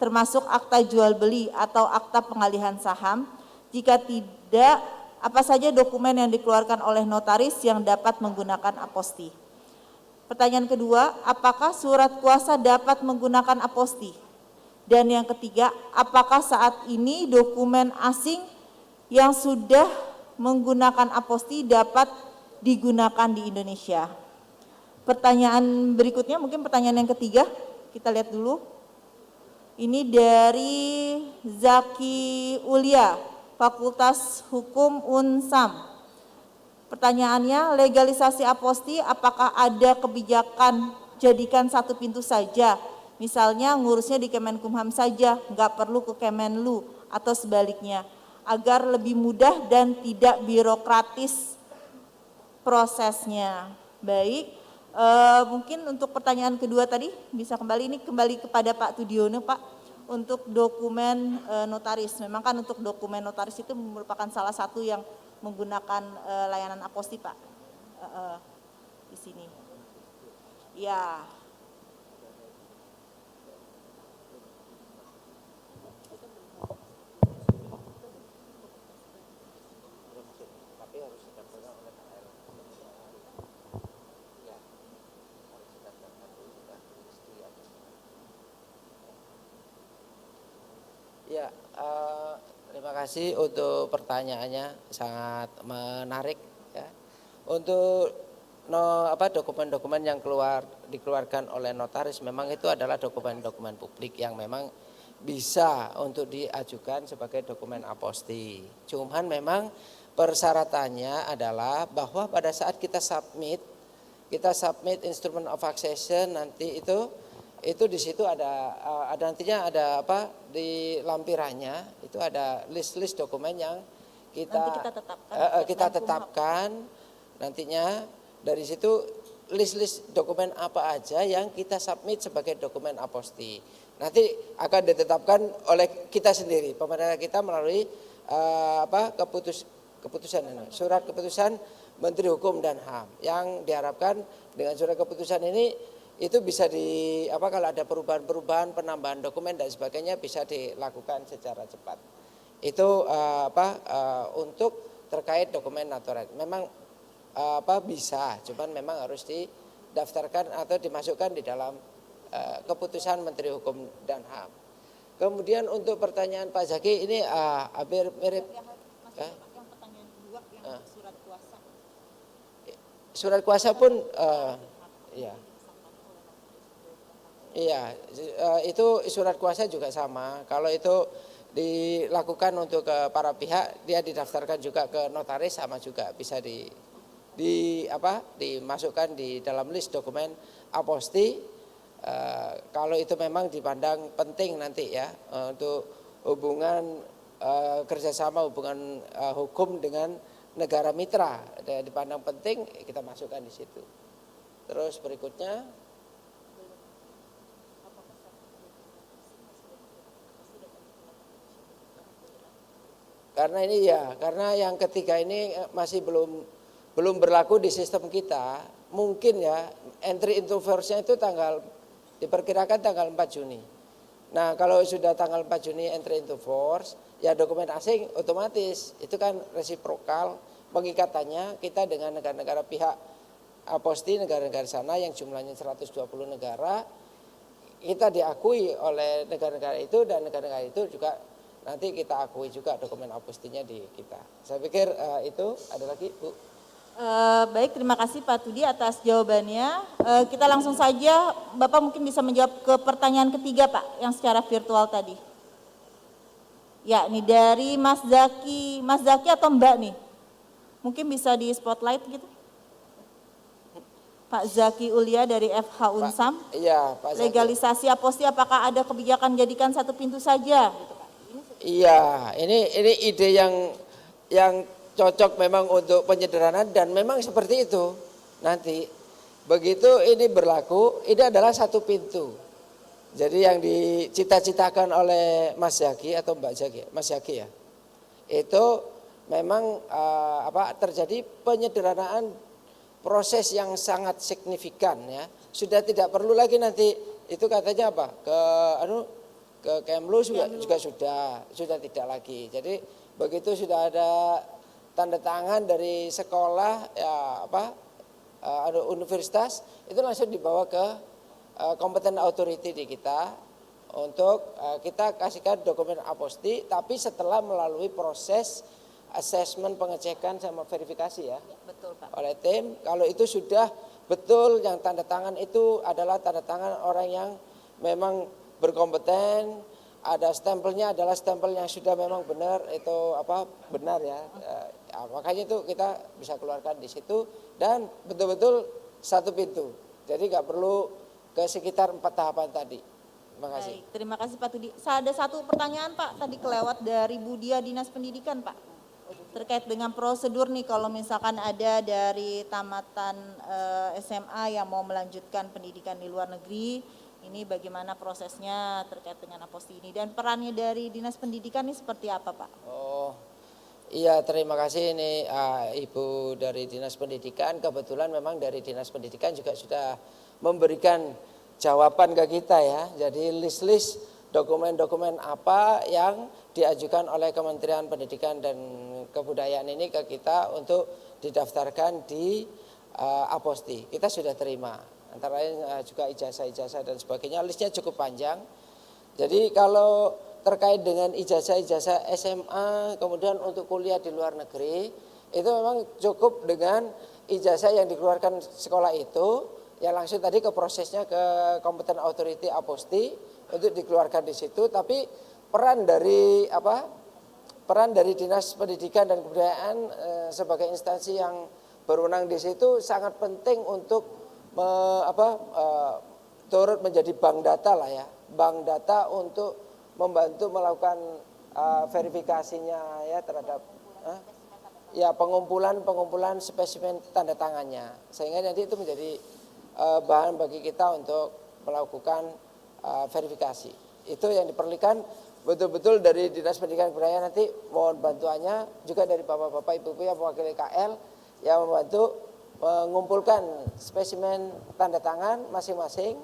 termasuk akta jual beli atau akta pengalihan saham? Jika tidak, apa saja dokumen yang dikeluarkan oleh notaris yang dapat menggunakan aposti? Pertanyaan kedua, apakah surat kuasa dapat menggunakan aposti? Dan yang ketiga, apakah saat ini dokumen asing yang sudah menggunakan aposti dapat digunakan di Indonesia? Pertanyaan berikutnya, mungkin pertanyaan yang ketiga, kita lihat dulu. Ini dari Zaki Ulia, Fakultas Hukum Unsam. Pertanyaannya, legalisasi aposti apakah ada kebijakan jadikan satu pintu saja? Misalnya ngurusnya di Kemenkumham saja, nggak perlu ke Kemenlu atau sebaliknya, agar lebih mudah dan tidak birokratis. prosesnya. Baik, mungkin untuk pertanyaan kedua tadi bisa kembali kepada Pak Tudiono, Pak, untuk dokumen notaris. Memang kan untuk dokumen notaris itu merupakan salah satu yang menggunakan layanan aposti, Pak. Di sini. Ya. Ya, terima kasih untuk pertanyaannya, sangat menarik ya. Untuk dokumen-dokumen yang dikeluarkan oleh notaris memang itu adalah dokumen-dokumen publik yang memang bisa untuk diajukan sebagai dokumen aposti. Cuman memang persyaratannya adalah bahwa pada saat kita submit instrument of accession nanti itu di situ ada nantinya ada di lampirannya itu ada list dokumen yang kita tetapkan nantinya. Dari situ list dokumen apa aja yang kita submit sebagai dokumen aposti. Nanti akan ditetapkan oleh kita sendiri, pemerintah kita melalui surat keputusan Menteri Hukum dan HAM yang diharapkan dengan surat keputusan ini itu bisa kalau ada perubahan-perubahan, penambahan dokumen dan sebagainya bisa dilakukan secara cepat. Itu untuk terkait dokumen notaris. Memang bisa, cuman memang harus didaftarkan atau dimasukkan di dalam keputusan Menteri Hukum dan HAM. Kemudian untuk pertanyaan Pak Zaki ini hampir mirip. Yang pertanyaan kedua yang surat kuasa. Surat kuasa pun itu surat kuasa juga sama. Kalau itu dilakukan untuk ke para pihak, dia didaftarkan juga ke notaris sama juga bisa dimasukkan di dalam list dokumen aposti. Kalau itu memang dipandang penting nanti ya untuk hubungan kerjasama hubungan hukum dengan negara mitra dipandang penting, kita masukkan di situ. Terus berikutnya karena yang ketiga ini masih belum berlaku di sistem kita, mungkin ya entry into force-nya itu diperkirakan tanggal 4 Juni. Nah, kalau sudah tanggal 4 Juni entry into force, ya dokumen asing otomatis itu kan resiprokal pengikatannya kita dengan negara-negara pihak aposti, negara-negara sana yang jumlahnya 120 negara, kita diakui oleh negara-negara itu dan negara-negara itu juga nanti kita akui juga dokumen apostinya di kita. Saya pikir itu ada lagi, Bu. Baik, terima kasih Pak Tudi atas jawabannya. Kita langsung saja, Bapak mungkin bisa menjawab ke pertanyaan ketiga Pak, yang secara virtual tadi. Ya, ini dari Mas Zaki atau Mbak nih? Mungkin bisa di spotlight gitu. Pak Zaki Ulia dari FH Unsam. Iya, Pak Zaki. Legalisasi aposti apakah ada kebijakan jadikan satu pintu saja? Gitu, Pak. Iya, ini ide yang cocok memang untuk penyederhanaan dan memang seperti itu. Nanti begitu ini berlaku, ini adalah satu pintu. Jadi yang dicita-citakan oleh Mas Zaki atau Mbak Zaki, Mas Zaki ya, itu memang terjadi penyederhanaan proses yang sangat signifikan ya. Sudah tidak perlu lagi nanti itu katanya ke Kemlu juga sudah tidak lagi. Jadi begitu sudah ada tanda tangan dari sekolah universitas itu langsung dibawa ke competent authority di kita untuk kita kasihkan dokumen aposti, tapi setelah melalui proses assessment, pengecekan sama verifikasi ya. Betul, Pak. Oleh tim. Kalau itu sudah betul yang tanda tangan itu adalah tanda tangan orang yang memang berkompeten, ada stempelnya adalah stempel yang sudah memang benar, itu benar ya. Makanya itu kita bisa keluarkan di situ dan betul-betul satu pintu. Jadi nggak perlu ke sekitar 4 tahapan tadi. Terima kasih. Baik, terima kasih Pak Tudi. Ada satu pertanyaan Pak, tadi kelewat dari Bu Dia Dinas Pendidikan Pak. terkait dengan prosedur nih kalau misalkan ada dari tamatan SMA yang mau melanjutkan pendidikan di luar negeri, ini bagaimana prosesnya terkait dengan aposti ini dan perannya dari Dinas Pendidikan ini seperti apa Pak? Oh iya, terima kasih ini Ibu dari Dinas Pendidikan. Kebetulan memang dari Dinas Pendidikan juga sudah memberikan jawaban ke kita ya. Jadi list-list dokumen-dokumen apa yang diajukan oleh Kementerian Pendidikan dan Kebudayaan ini ke kita untuk didaftarkan di Aposti. Kita sudah terima, antara lain juga ijazah-ijazah dan sebagainya, listnya cukup panjang. Jadi kalau terkait dengan ijazah-ijazah SMA, kemudian untuk kuliah di luar negeri, itu memang cukup dengan ijazah yang dikeluarkan sekolah itu, yang langsung tadi ke prosesnya ke Competent Authority Aposti untuk dikeluarkan di situ. Tapi peran dari Dinas Pendidikan dan Kebudayaan sebagai instansi yang berwenang di situ sangat penting untuk turut menjadi bank data lah ya, bank data untuk membantu melakukan verifikasinya ya terhadap pengumpulan spesimen tanda tangannya, sehingga nanti itu menjadi bahan bagi kita untuk melakukan verifikasi. Itu yang diperlukan betul-betul dari Dinas Pendidikan Kebudayaan. Nanti mohon bantuannya juga dari bapak-bapak ibu-ibu yang mewakili KL yang membantu mengumpulkan spesimen tanda tangan masing-masing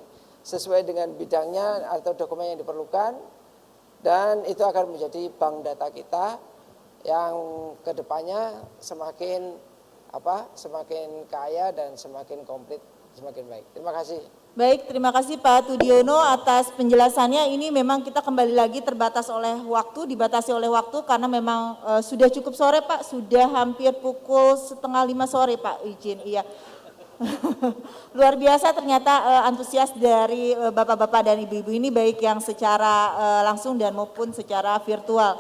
sesuai dengan bidangnya atau dokumen yang diperlukan, dan itu akan menjadi bank data kita yang kedepannya semakin kaya dan semakin komplit, semakin baik. Terima kasih. Baik, terima kasih Pak Tudiono atas penjelasannya. Ini memang kita kembali lagi dibatasi oleh waktu karena memang sudah cukup sore Pak, sudah hampir pukul 4:30 sore Pak, izin. Iya. Luar biasa ternyata antusias dari bapak-bapak dan ibu-ibu ini, baik yang secara langsung dan maupun secara virtual.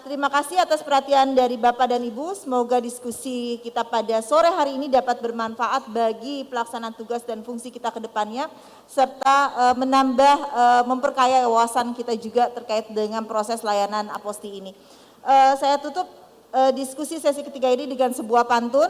Terima kasih atas perhatian dari Bapak dan Ibu. Semoga diskusi kita pada sore hari ini dapat bermanfaat bagi pelaksanaan tugas dan fungsi kita ke depannya, serta memperkaya wawasan kita juga terkait dengan proses layanan Aposti ini. Saya tutup diskusi sesi ketiga ini dengan sebuah pantun.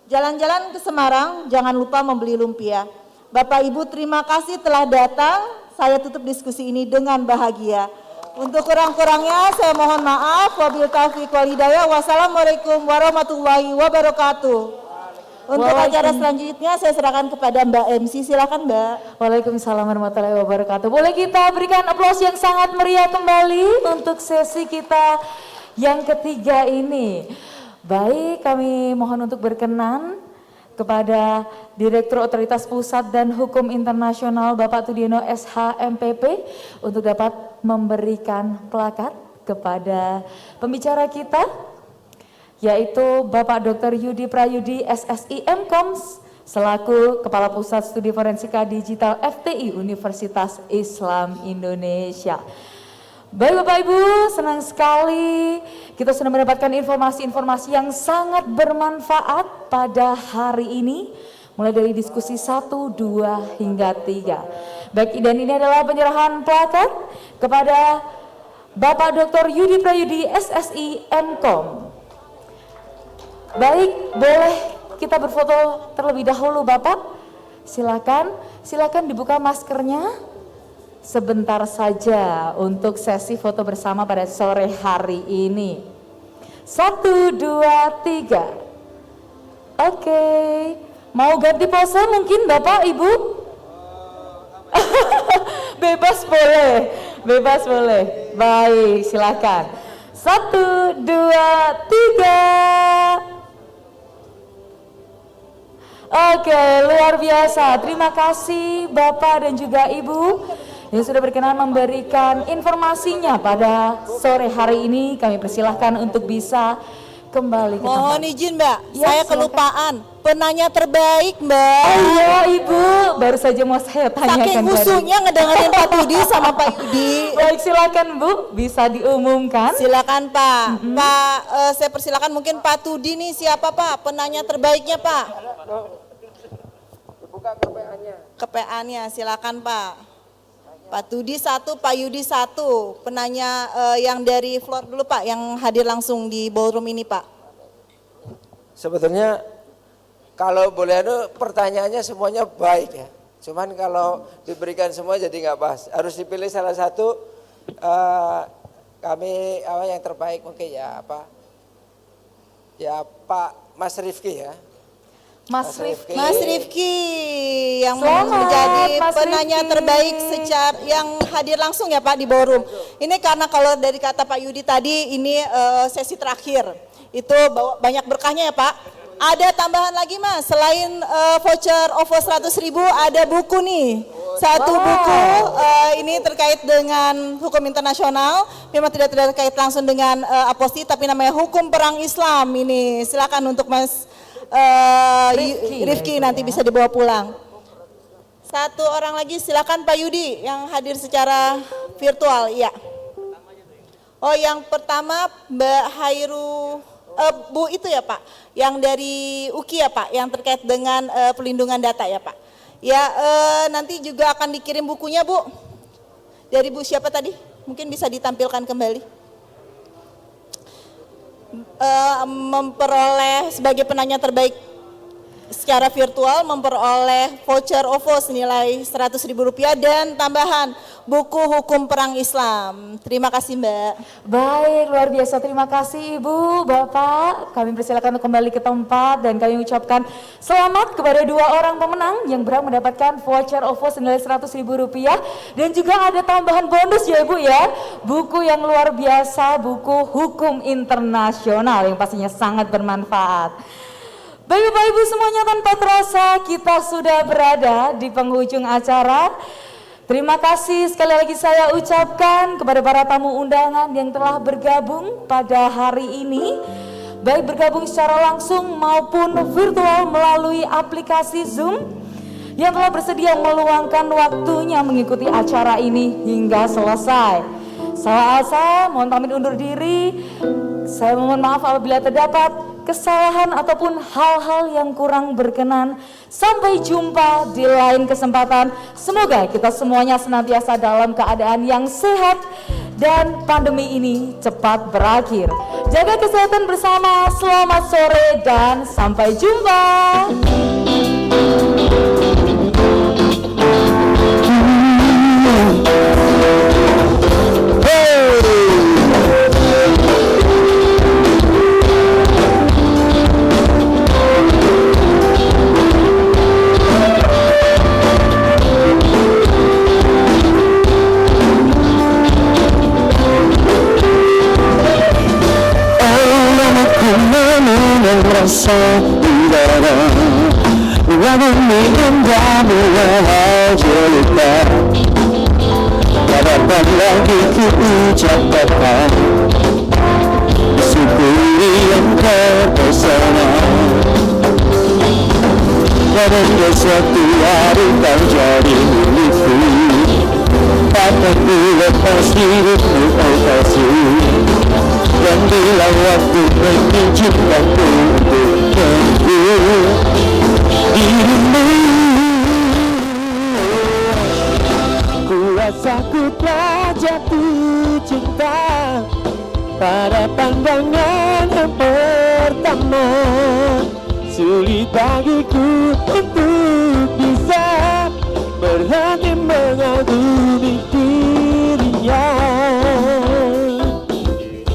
Jalan-jalan ke Semarang, jangan lupa membeli lumpia. Bapak Ibu terima kasih telah datang. Saya tutup diskusi ini dengan bahagia. Untuk kurang-kurangnya saya mohon maaf. Wabillahi taufiq wal hidayah. Wassalamualaikum warahmatullahi wabarakatuh. Untuk acara selanjutnya saya serahkan kepada Mbak MC. Silakan Mbak. Waalaikumsalam warahmatullahi wabarakatuh. Boleh kita berikan aplaus yang sangat meriah kembali untuk sesi kita yang ketiga ini. Baik, kami mohon untuk berkenan kepada Direktur Otoritas Pusat dan Hukum Internasional Bapak Tudiono SH MPP untuk dapat memberikan plakat kepada pembicara kita, yaitu Bapak Dr. Yudi Prayudi SSI MKOMS selaku Kepala Pusat Studi Forensika Digital FTI Universitas Islam Indonesia. Baik Bapak Ibu, senang sekali kita sudah mendapatkan informasi-informasi yang sangat bermanfaat pada hari ini, mulai dari diskusi 1, 2, hingga 3. Baik, dan ini adalah penyerahan plakat kepada Bapak Dr. Yudi Prayudi SSI MKOM. Baik, boleh kita berfoto terlebih dahulu Bapak? Silakan dibuka maskernya. Sebentar saja untuk sesi foto bersama pada sore hari ini. 1, 2, 3. Oke, mau ganti pose mungkin Bapak Ibu? Bebas boleh. Baik, silakan. 1, 2, 3. Oke, luar biasa. Terima kasih Bapak dan juga Ibu yang sudah berkenan memberikan informasinya pada sore hari ini. Kami persilahkan untuk bisa kembali ke tempat. Mohon izin Mbak, Ya, saya silakan. kelupaan. Penanya terbaik Mbak. Oh iya Ibu, baru saja mau saya tanyakan. Saking tadi. husunya ngedengerin Pak Budi sama Pak Yudi. Baik, silakan Bu, bisa diumumkan. Silakan Pak. Pak, saya persilakan mungkin Pak Tudi nih, siapa Pak penanya terbaiknya Pak? Dibuka KPA-nya. KPA-nya, silakan Pak. Pak Tudi 1, Pak Yudi 1. Penanya yang dari floor dulu Pak, yang hadir langsung di ballroom ini Pak. Sebetulnya kalau boleh pertanyaannya semuanya baik ya. Cuman kalau diberikan semua jadi nggak pas. Harus dipilih salah satu. Kami yang terbaik mungkin ya Pak Mas Rifki ya. Mas Rifki. Mas Rifki yang Selamat, menjadi Mas penanya Rifki. terbaik secara yang hadir langsung ya Pak di ballroom. Ini karena kalau dari kata Pak Yudi tadi ini sesi terakhir. Itu banyak berkahnya ya Pak. Ada tambahan lagi Mas, selain voucher OVO 100.000 ada buku nih. Satu buku ini terkait dengan hukum internasional, memang tidak terkait langsung dengan aposti tapi namanya Hukum Perang Islam ini. Silakan untuk Mas Rifki nanti bisa dibawa pulang. Satu orang lagi silakan Pak Yudi yang hadir secara virtual. Iya. Oh yang pertama Mbak Hairu Bu itu ya Pak, yang dari UKI ya Pak, yang terkait dengan pelindungan data ya Pak. Ya nanti juga akan dikirim bukunya Bu. Dari Bu siapa tadi? Mungkin bisa ditampilkan kembali. Memperoleh sebagai penanya terbaik secara virtual memperoleh voucher OVO senilai Rp100.000 dan tambahan buku Hukum Perang Islam. Terima kasih Mbak. Baik, luar biasa. Terima kasih Ibu, Bapak. Kami persilakan untuk kembali ke tempat dan kami ucapkan selamat kepada 2 orang pemenang yang berhak mendapatkan voucher OVO senilai Rp100.000 dan juga ada tambahan bonus ya Ibu ya. Buku yang luar biasa, buku Hukum Internasional yang pastinya sangat bermanfaat. Baik Bapak Ibu semuanya, tanpa terasa kita sudah berada di penghujung acara. Terima kasih sekali lagi saya ucapkan kepada para tamu undangan yang telah bergabung pada hari ini, baik bergabung secara langsung maupun virtual melalui aplikasi Zoom, yang telah bersedia meluangkan waktunya mengikuti acara ini hingga selesai. Saya Asa, mohon pamit undur diri. Saya mohon maaf apabila terdapat kesalahan ataupun hal-hal yang kurang berkenan. Sampai jumpa di lain kesempatan. Semoga kita semuanya senantiasa dalam keadaan yang sehat dan pandemi ini cepat berakhir. Jaga kesehatan bersama, selamat sore dan sampai jumpa. Rasa udara bumi indah menghasilnya, tak dapat lagi ku ucapkan syukuri yang terpesona. Pada suatu hari kau jadi milikku, takkan ku lepas hidupmu kau kasih. Dan bila waktu mengizinkanku untuk menunggu dirimu, ku rasa ku telah jatuh cinta pada pandangan yang pertama. Sulit bagiku untuk bisa berhenti mengagumi